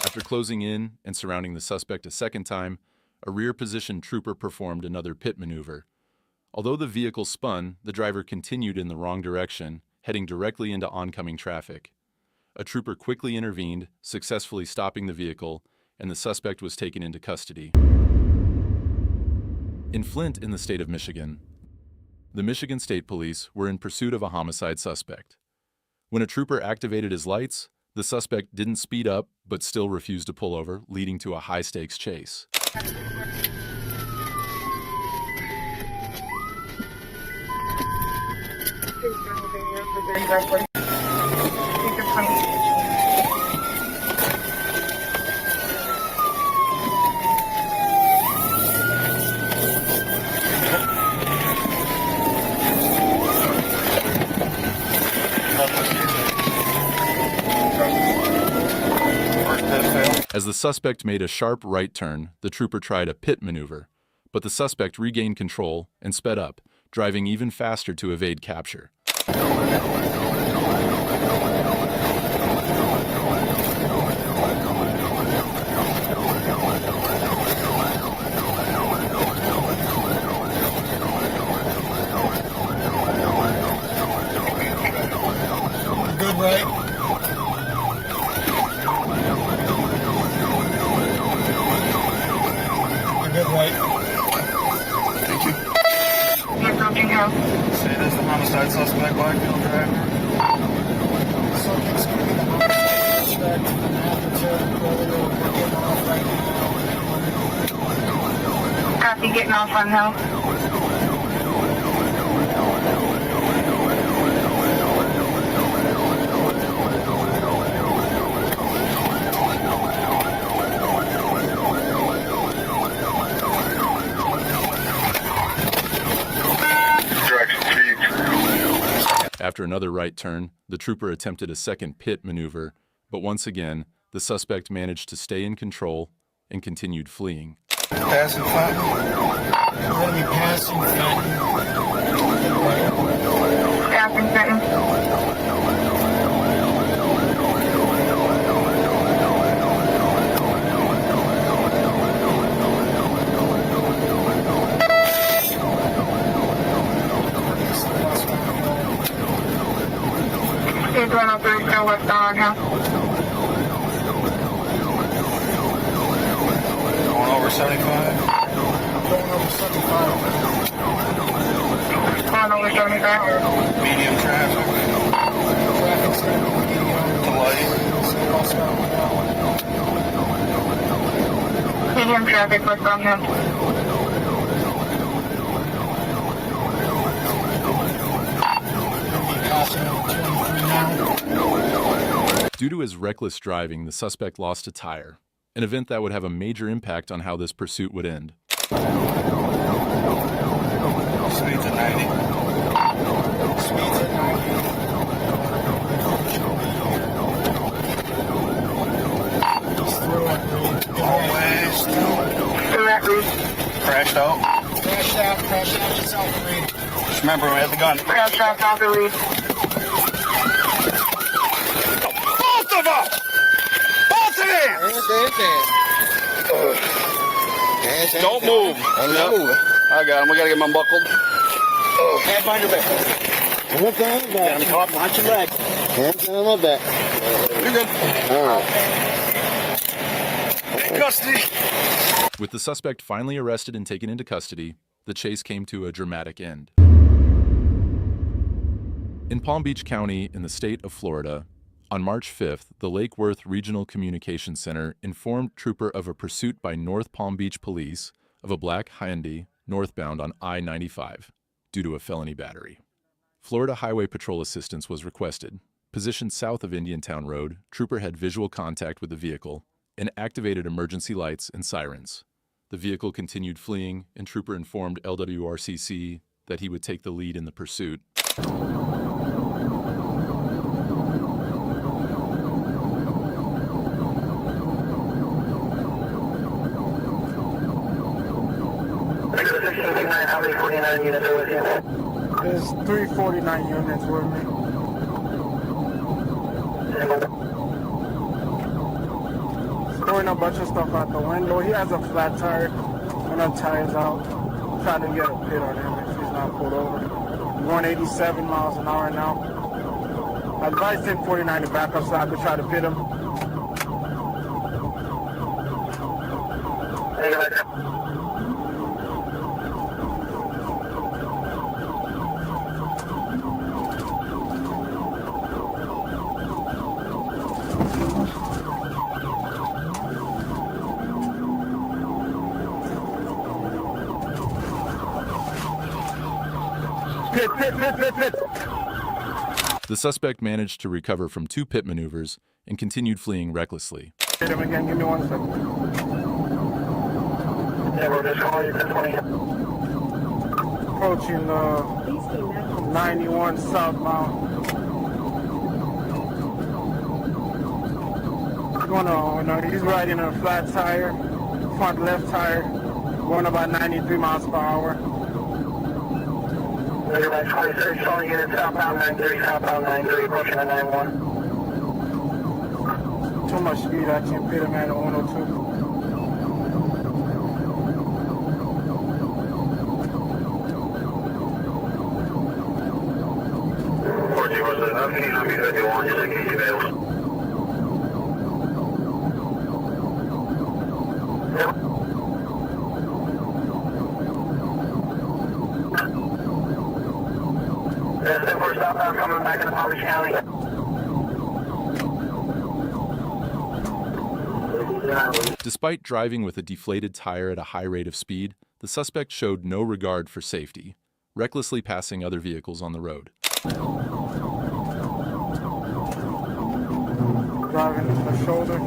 After closing in and surrounding the suspect a second time, a rear-positioned trooper performed another pit maneuver. Although the vehicle spun, the driver continued in the wrong direction, heading directly into oncoming traffic. A trooper quickly intervened, successfully stopping the vehicle, and the suspect was taken into custody. In Flint, in the state of Michigan, the Michigan State Police were in pursuit of a homicide suspect. When a trooper activated his lights, the suspect didn't speed up, but still refused to pull over, leading to a high-stakes chase. As the suspect made a sharp right turn, the trooper tried a pit maneuver, but the suspect regained control and sped up, driving even faster to evade capture. Good right. Good right. Thank you. You're approaching house. Say this, the homicide suspect, black male driver. Subject's gonna be the homicide suspect. We're getting off right now. Copy, getting off on house. After another right turn, the trooper attempted a second pit maneuver, but once again, the suspect managed to stay in control and continued fleeing. Passing Fenton. We're gonna be passing Fenton. Passing Fenton. Here's 103, still westbound on house. Going over 75. Going over 75. Going over 75. Medium traffic. Traffic's gonna be To light. Medium traffic westbound him. Due to his reckless driving, the suspect lost a tire, an event that would have a major impact on how this pursuit would end. Speed's at 90. Speed's at 90. Just through it. Always. Through that route. Crashed out. Crash out yourself, Reed. Just remember, we had the gun. Crash out off the lead. Both of them! Both of them! Don't move. I'm not moving. I got him. We got to get him unbuckled. Hands behind your back. Hands behind your back. Get him caught. Watch your leg. Hands behind my back. You're good. All right. Custody. With the suspect finally arrested and taken into custody, the chase came to a dramatic end. In Palm Beach County in the state of Florida, on March 5th, the Lake Worth Regional Communications Center informed Trooper of a pursuit by North Palm Beach Police of a black Hyundai northbound on I-95 due to a felony battery. Florida Highway Patrol assistance was requested. Positioned south of Indiantown Road, Trooper had visual contact with the vehicle and activated emergency lights and sirens. The vehicle continued fleeing, and Trooper informed LWRCC that he would take the lead in the pursuit. How many 49 units are with you? There's 349 units with me. Throwing a bunch of stuff out the window. He has a flat tire and our tire's out. Trying to get a pit on him if he's not pulled over. He's going 87 miles an hour now. I advised him 49 to back up so I could try to pit him. Pit. The suspect managed to recover from 2 pit maneuvers and continued fleeing recklessly. Hit him again, give me 1 second. Yeah, we're just calling you 20. Approaching 91 southbound. going on? No, he's riding a flat tire, front left tire, going about 93 miles per hour. Everybody 26, showing unit southbound 93, southbound 93, approaching the 91. Too much speed, I can't pit him at a 102. Southbound coming back into Palm Beach County. Despite driving with a deflated tire at a high rate of speed, the suspect showed no regard for safety, recklessly passing other vehicles on the road. Driving into the shoulder.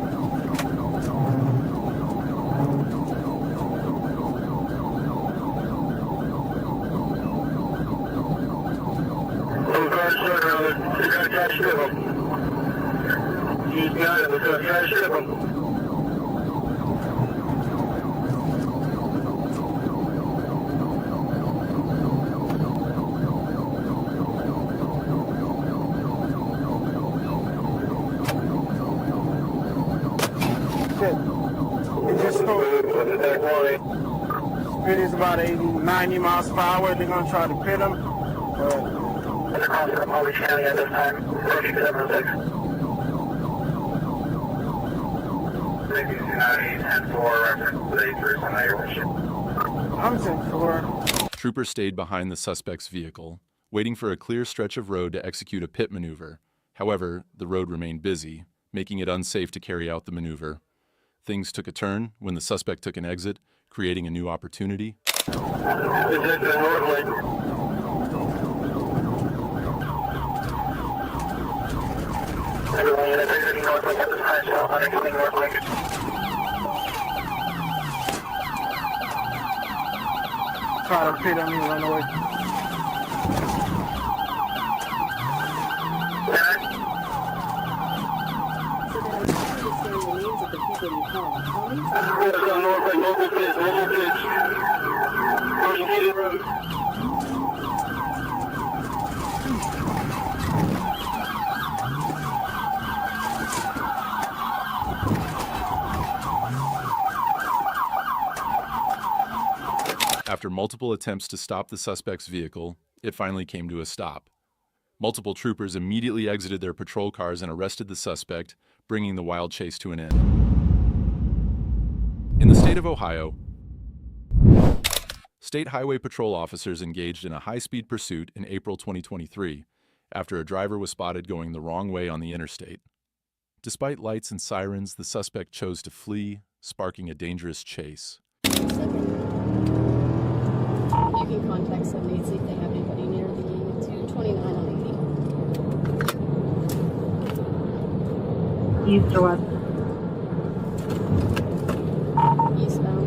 He's got it, we're going to try to strip him. It just speed is about 80, 90 miles per hour. They're going to try to pit him. Across the Palm Beach County at this time, approaching 706. 10-4, reference to 8 on your windshield. I'm 10-4. Troopers stayed behind the suspect's vehicle, waiting for a clear stretch of road to execute a pit maneuver. However, the road remained busy, making it unsafe to carry out the maneuver. Things took a turn when the suspect took an exit, creating a new opportunity. Everyone, unit 330 Northlink at this time, so 100 coming Northlink. Try to pit him and run away. Northlink, local pitch. Pushing Heaton Road. After multiple attempts to stop the suspect's vehicle, it finally came to a stop. Multiple troopers immediately exited their patrol cars and arrested the suspect, bringing the wild chase to an end. In the state of Ohio, state highway patrol officers engaged in a high-speed pursuit in April 2023 after a driver was spotted going the wrong way on the interstate. Despite lights and sirens, the suspect chose to flee, sparking a dangerous chase. You can contact 78, see if they have anybody near the 229 on 80. East or west? Eastbound.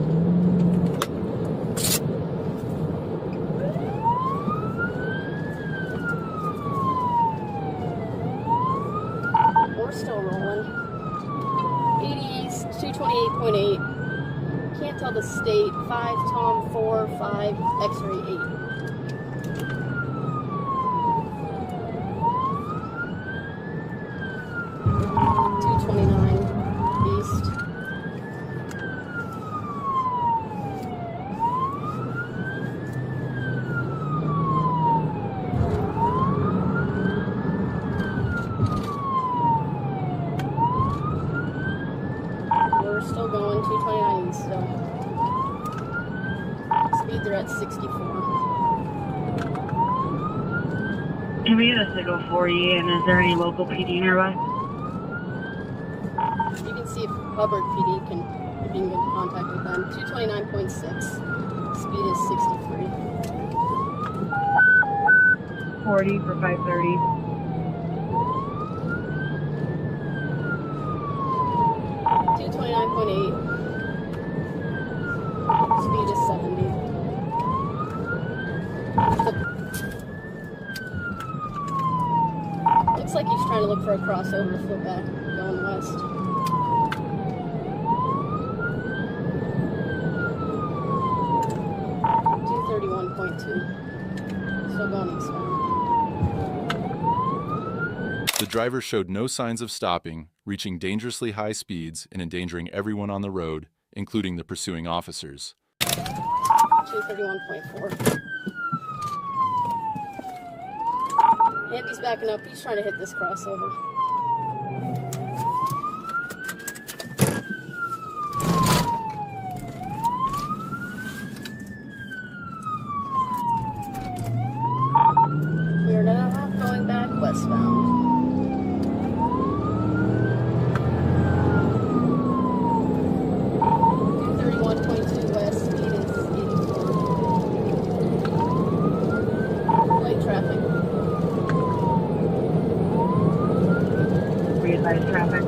We're still rolling. 80 East, 228.8. Can't tell the state. 5 Tom 4 5 X-ray 8. East. We're still going 229 east still. Speeds are at 64. Can we get a signal for you, and is there any local PD nearby? You can see if Hubbard PD can, if you can get in contact with them. 229.6. Speed is 63. 40 for 530. Speed is 70. Looks like he's trying to look for a crossover to flip back, going west. still going eastbound. The driver showed no signs of stopping, reaching dangerously high speeds and endangering everyone on the road, including the pursuing officers. 231.4. Andy's backing up. He's trying to hit this crossover. We are now going back westbound. 231.2 west, speed is 84. Light traffic. Realize traffic.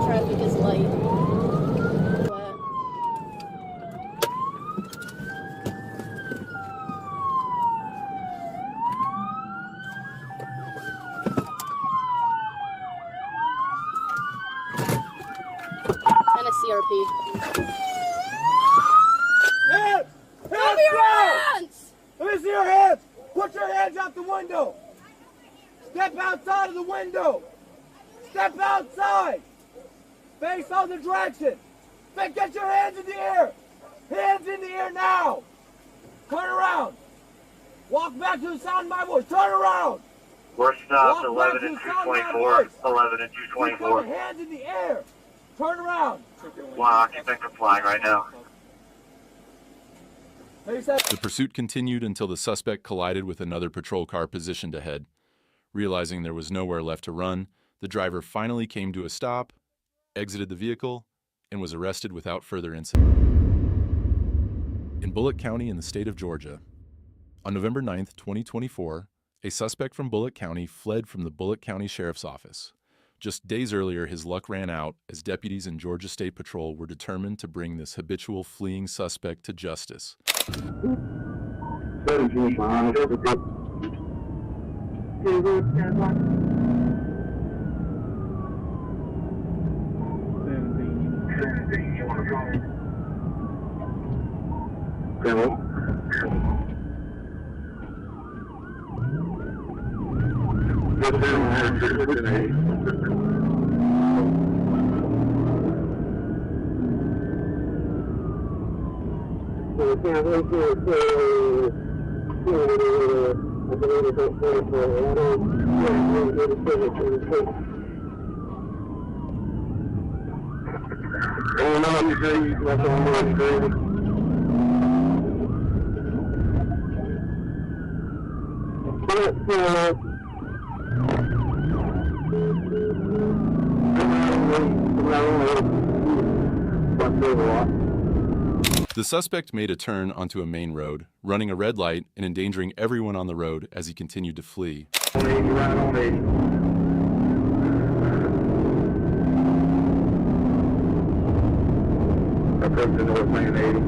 Traffic is light. Flat. Tennessee RP. Hands! Cover your hands! Let me see your hands! Put your hands out the window! Step outside of the window! Step outside! Face on the direction! Get your hands in the air! Hands in the air now! Turn around! Walk back to the sound of my voice! Turn around! We're stopped Walk 11 and back to the sound of my 224. voice. 11 and Keep 224. your hands in the air! Turn around! One occupant complying right now. The pursuit continued until the suspect collided with another patrol car positioned ahead. Realizing there was nowhere left to run, the driver finally came to a stop, exited the vehicle, and was arrested without further incident. In Bullock County in the state of Georgia, on November 9, 2024, a suspect from Bullock County fled from the Bullock County Sheriff's Office. Just days earlier, his luck ran out as deputies in Georgia State Patrol were determined to bring this habitual fleeing suspect to justice. The suspect made a turn onto a main road, running a red light and endangering everyone on the road as he continued to flee. Approaching North Main 80.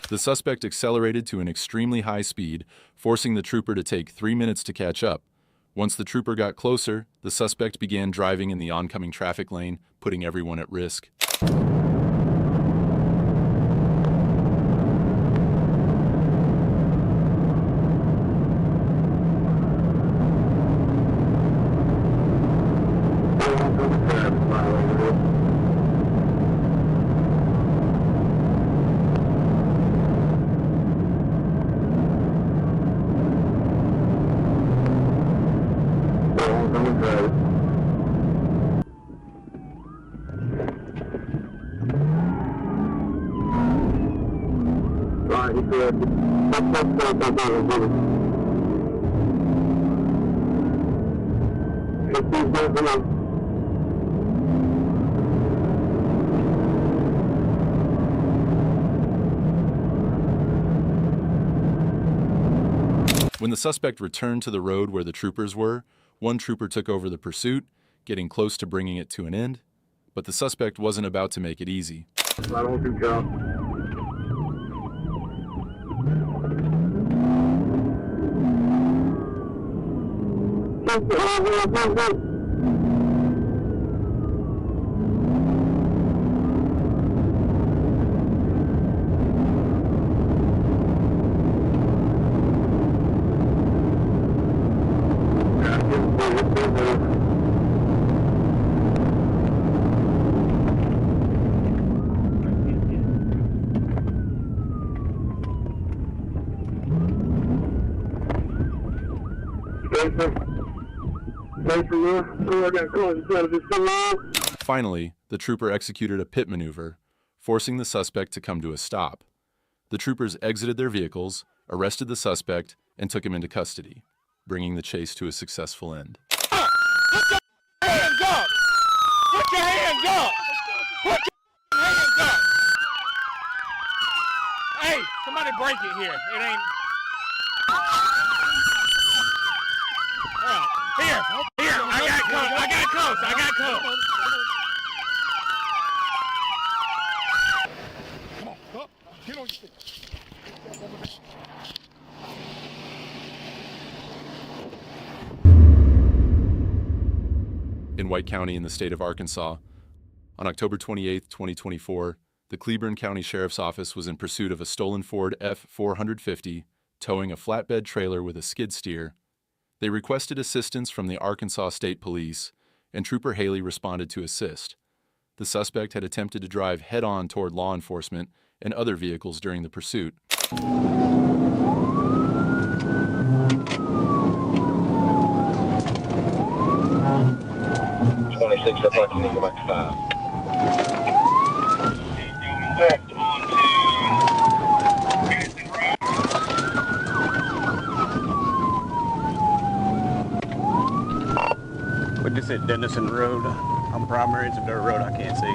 The suspect accelerated to an extremely high speed, forcing the trooper to take 3 minutes to catch up. Once the trooper got closer, the suspect began driving in the oncoming traffic lane, putting everyone at risk. When the suspect returned to the road where the troopers were, one trooper took over the pursuit, getting close to bringing it to an end, but the suspect wasn't about to make it easy. Right on through job. Finally, the trooper executed a pit maneuver, forcing the suspect to come to a stop. The troopers exited their vehicles, arrested the suspect, and took him into custody, bringing the chase to a successful end. Hands up! Put your hands up! Put your hands up! Hey, somebody break it here. It ain't. Here, I got close. Come on, up, get on your feet. In White County in the state of Arkansas, on October 28, 2024, the Cleburne County Sheriff's Office was in pursuit of a stolen Ford F-450 towing a flatbed trailer with a skid steer. They requested assistance from the Arkansas State Police, and Trooper Haley responded to assist. The suspect had attempted to drive head-on toward law enforcement and other vehicles during the pursuit. 26 up on you, go back to 5. We just hit Dennison Road on Primary. It's a dirt road I can't see.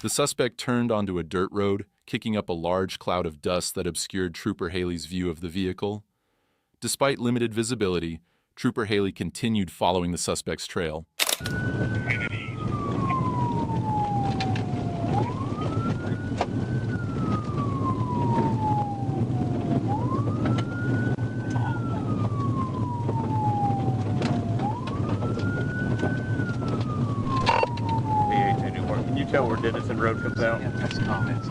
The suspect turned onto a dirt road, kicking up a large cloud of dust that obscured Trooper Haley's view of the vehicle. Despite limited visibility, Trooper Haley continued following the suspect's trail. Can you tell where Dennison Road comes out? Yeah, that's comments.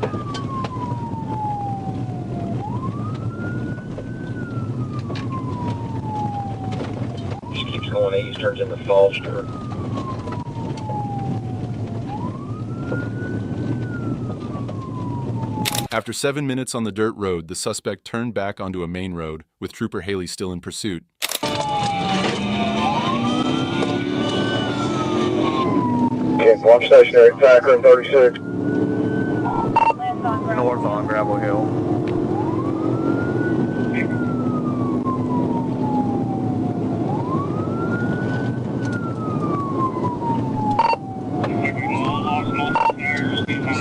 He keeps going east, turns into Foster. After 7 minutes on the dirt road, the suspect turned back onto a main road, with Trooper Haley still in pursuit. Okay, watch stationary, Packer and 36. North on Gravel Hill.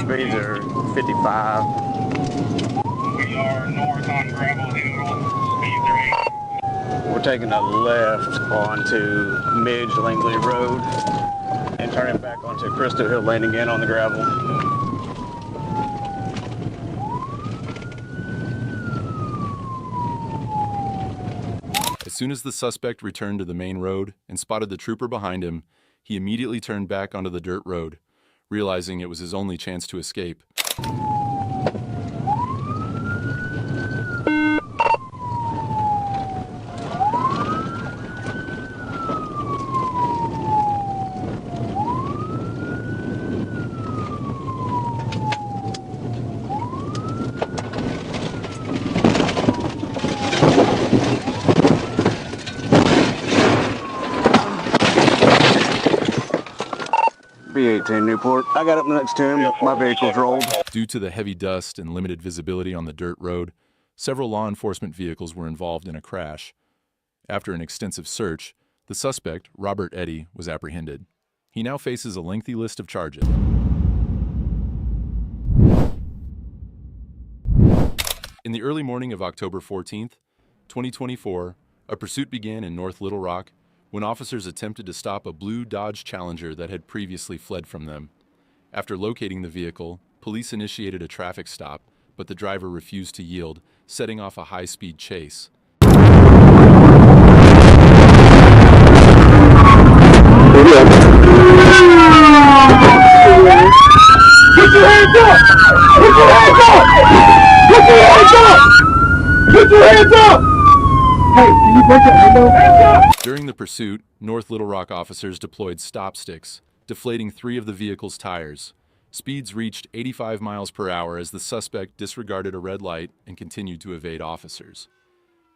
Speeds are 55. We are north on Gravel Hill. Speeds are 80. We're taking a left onto Midge Langley Road and turning back onto Crystal Hill Lane again on the gravel. As soon as the suspect returned to the main road and spotted the trooper behind him, he immediately turned back onto the dirt road, realizing it was his only chance to escape. B18 Newport. I got up next to him. My vehicle's rolled. Due to the heavy dust and limited visibility on the dirt road, several law enforcement vehicles were involved in a crash. After an extensive search, the suspect, Robert Eddy, was apprehended. He now faces a lengthy list of charges. In the early morning of October 14th, 2024, A pursuit began in North Little Rock when officers attempted to stop a blue Dodge Challenger that had previously fled from them. After locating the vehicle, police initiated a traffic stop, but the driver refused to yield, setting off a high-speed chase. Put your hands up! Put your hands up! Put your hands up! Put your hands up! Hey, can you break your window? Hands up! During the pursuit, North Little Rock officers deployed stop sticks, deflating 3 of the vehicle's tires. Speeds reached 85 miles per hour as the suspect disregarded a red light and continued to evade officers.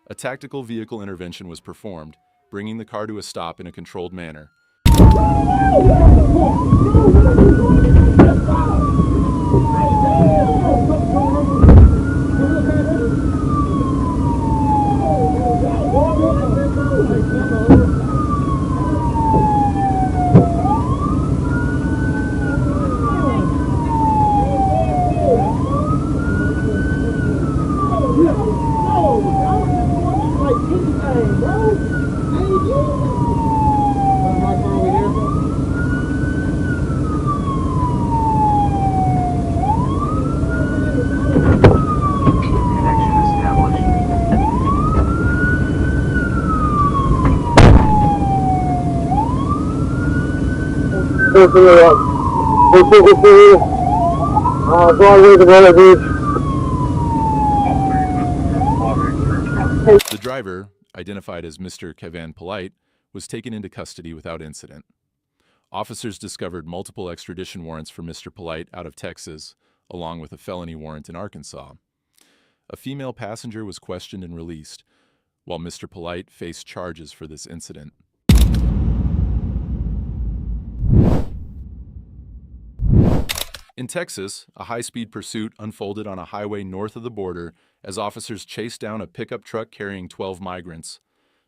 A tactical vehicle intervention was performed, bringing the car to a stop in a controlled manner. The driver, identified as Mr. Kevin Polite, was taken into custody without incident. Officers discovered multiple extradition warrants for Mr. Polite out of Texas, along with a felony warrant in Arkansas. A female passenger was questioned and released, while Mr. Polite faced charges for this incident. In Texas, a high-speed pursuit unfolded on a highway north of the border as officers chased down a pickup truck carrying 12 migrants.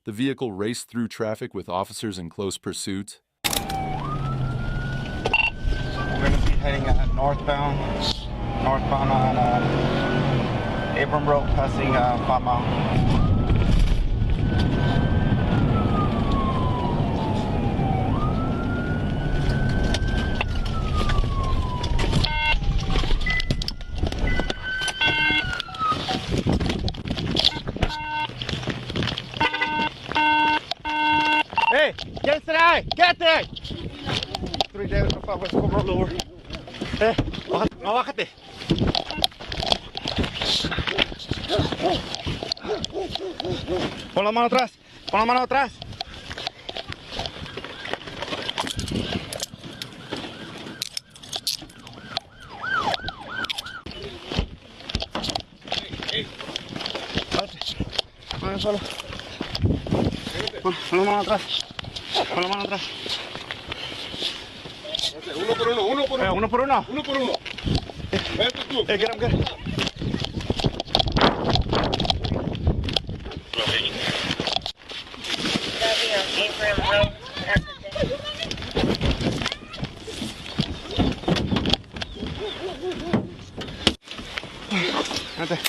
The vehicle raced through traffic with officers in close pursuit. We're going to be heading northbound on Abram Road, passing 5 Mile. Hey, get today! Get today! 3 days no favor, come roll over. Hey, no, bájate. Pon la mano atrás, pon la mano atrás. Hey, solo. Pon la mano atrás. Con la mano atrás. Uno por uno, uno por uno. Uno por uno. Uno por uno. Vete tú. Hey, get him, get him.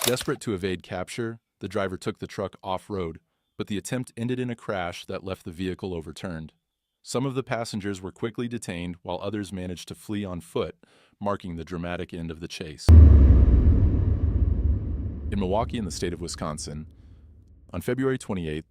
Desperate to evade capture, the driver took the truck off-road, but the attempt ended in a crash that left the vehicle overturned. Some of the passengers were quickly detained, while others managed to flee on foot, marking the dramatic end of the chase. In Milwaukee in the state of Wisconsin, on February 28,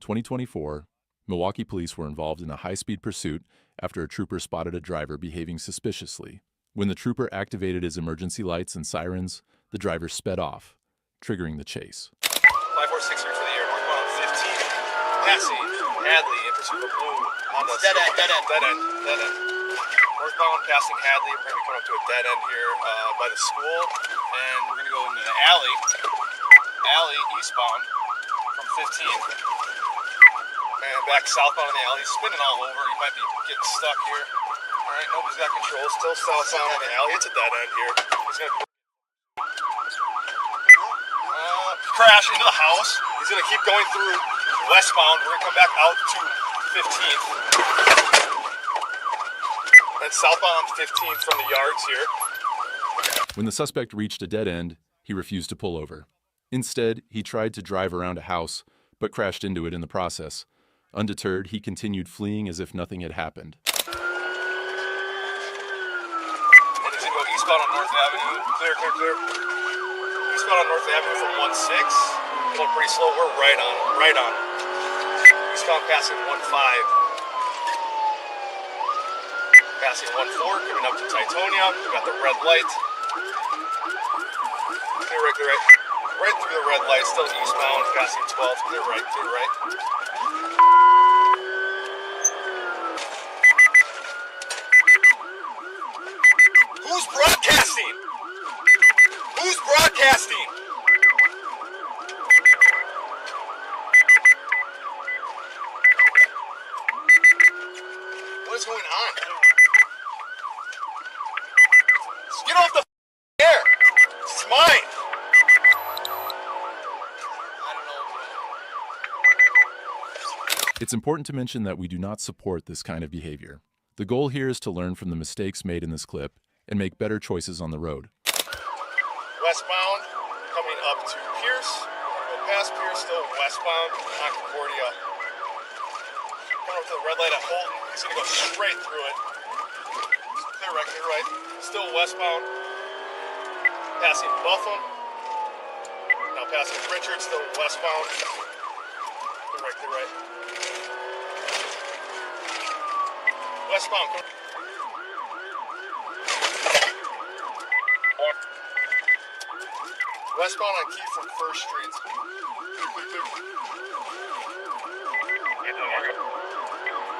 2024, Milwaukee police were involved in a high-speed pursuit after a trooper spotted a driver behaving suspiciously. When the trooper activated his emergency lights and sirens, the driver sped off, triggering the chase. 546 for the air, northbound 15, passing Hadley in pursuit of blue Honda. Dead end. Northbound passing Hadley, we're going to be coming up to a dead end here by the school, and we're going to go into the alley eastbound from 15, and back southbound in the alley, spinning all over. You might be getting stuck here. All right, nobody's got control. Still southbound in the alley. It's a dead end here. He's going to crash into the house. He's going to keep going through westbound. We're going to come back out to 15th. And southbound on 15th from the yards here. When the suspect reached a dead end, he refused to pull over. Instead, he tried to drive around a house, but crashed into it in the process. Undeterred, he continued fleeing as if nothing had happened. Eastbound on North Avenue, clear. Eastbound on North Avenue from 1-6, going pretty slow. We're right on. Eastbound passing 1-5. Passing 1-4, coming up to Titonia. We got the red light. Clear right. Right through the red light, still eastbound, passing 12. Clear right. Who's broadcasting? What is going on? Just get off the air. It's mine. It's important to mention that we do not support this kind of behavior. The goal here is to learn from the mistakes made in this clip and make better choices on the road. Westbound, coming up to Pierce. Go past Pierce, still westbound on Concordia. Coming up to the red light at Holton. He's going to go straight through it. Clear right. Still westbound. Passing Buffum. Now passing Richard, still westbound. Clear right. Westbound. Westbound on Key from 1st Street.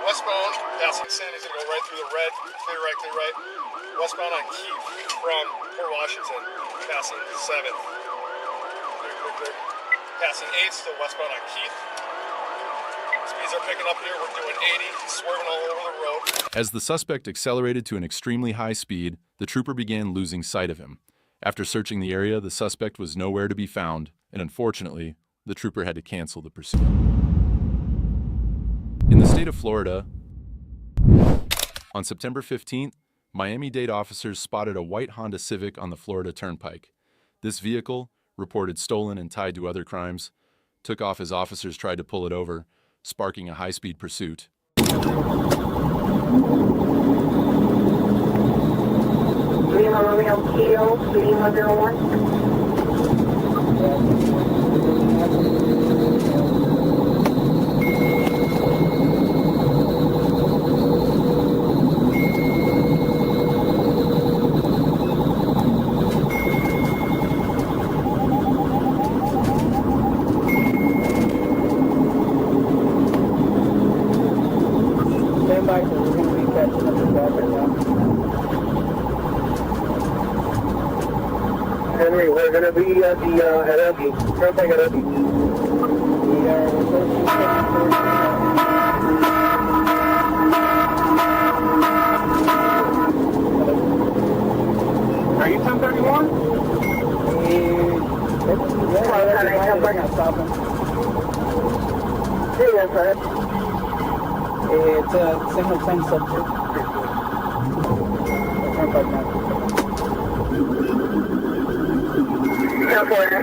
Westbound, passing Sin, he's going to go right through the red. Clear right. Westbound on Key from Port Washington, passing 7th. Clear. Passing 8th, still westbound on Keith. Speeds are picking up here. We're doing 80, swerving all over the road. As the suspect accelerated to an extremely high speed, the trooper began losing sight of him. After searching the area, the suspect was nowhere to be found, and unfortunately, the trooper had to cancel the pursuit. In the state of Florida, on September 15th, Miami-Dade officers spotted a white Honda Civic on the Florida Turnpike. This vehicle, reported stolen and tied to other crimes, took off as officers tried to pull it over, sparking a high-speed pursuit. Henry, we're going to be at the Turnpike at Elby. Are you 1031? It's a single thing subject.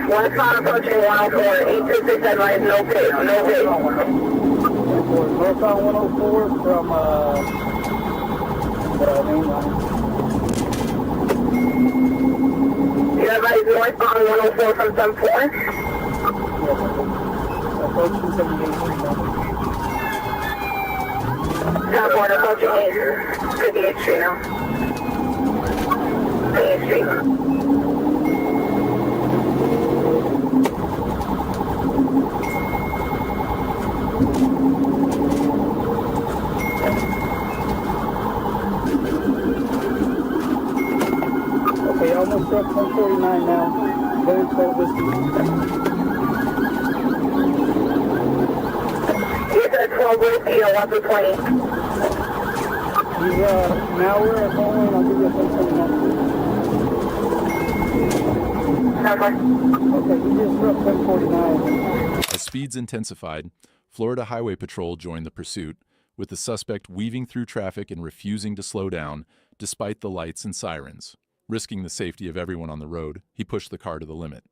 Westbound approaching 104, 826 advice, no pay. Northbound 104 from the main line. You advise northbound 104 from some point? Yes, approaching 78 Street now. Southbound approaching 58th Street now. 58th Street. Almost struck 149 now. Very close distance. He's at 12 whiskey or 1 to 20. He's now we're at home. I'll give you a 129. Okay, he just struck 149. As speeds intensified, Florida Highway Patrol joined the pursuit, with the suspect weaving through traffic and refusing to slow down despite the lights and sirens. Risking the safety of everyone on the road, he pushed the car to the limit.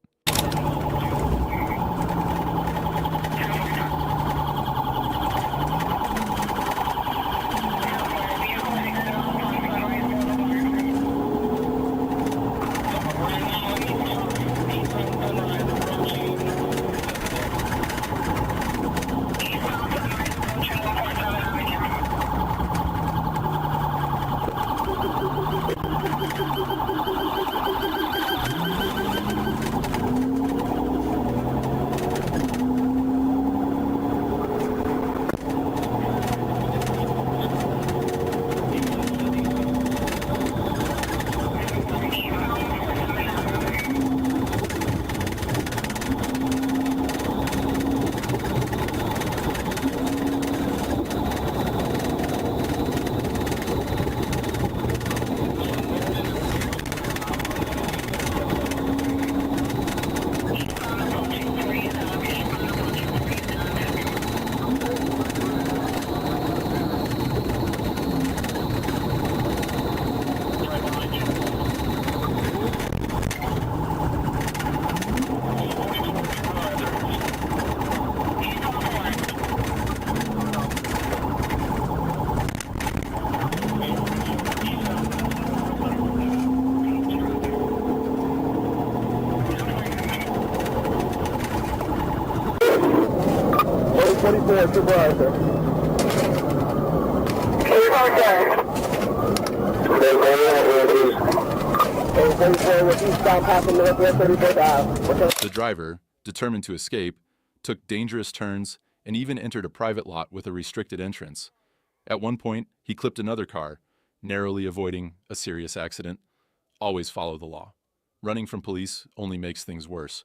34, supervisor. 34, The driver, determined to escape, took dangerous turns and even entered a private lot with a restricted entrance. At one point, he clipped another car, narrowly avoiding a serious accident. Always follow the law. Running from police only makes things worse.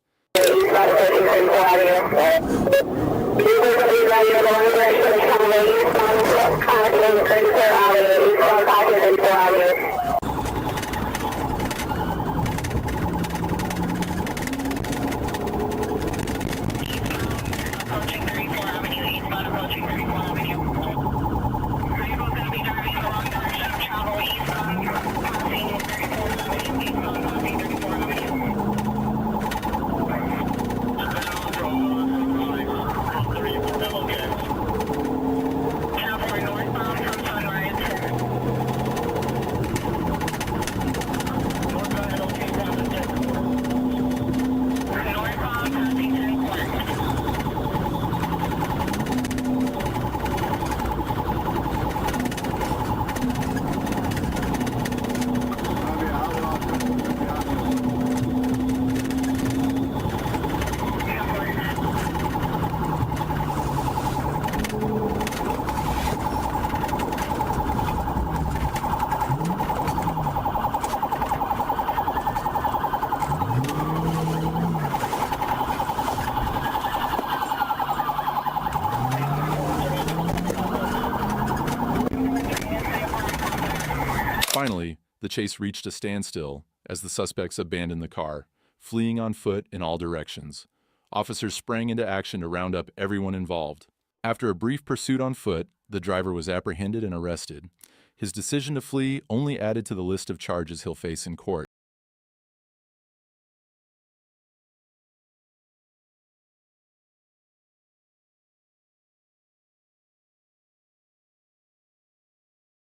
Finally, the chase reached a standstill as the suspects abandoned the car, fleeing on foot in all directions. Officers sprang into action to round up everyone involved. After a brief pursuit on foot, the driver was apprehended and arrested. His decision to flee only added to the list of charges he'll face in court.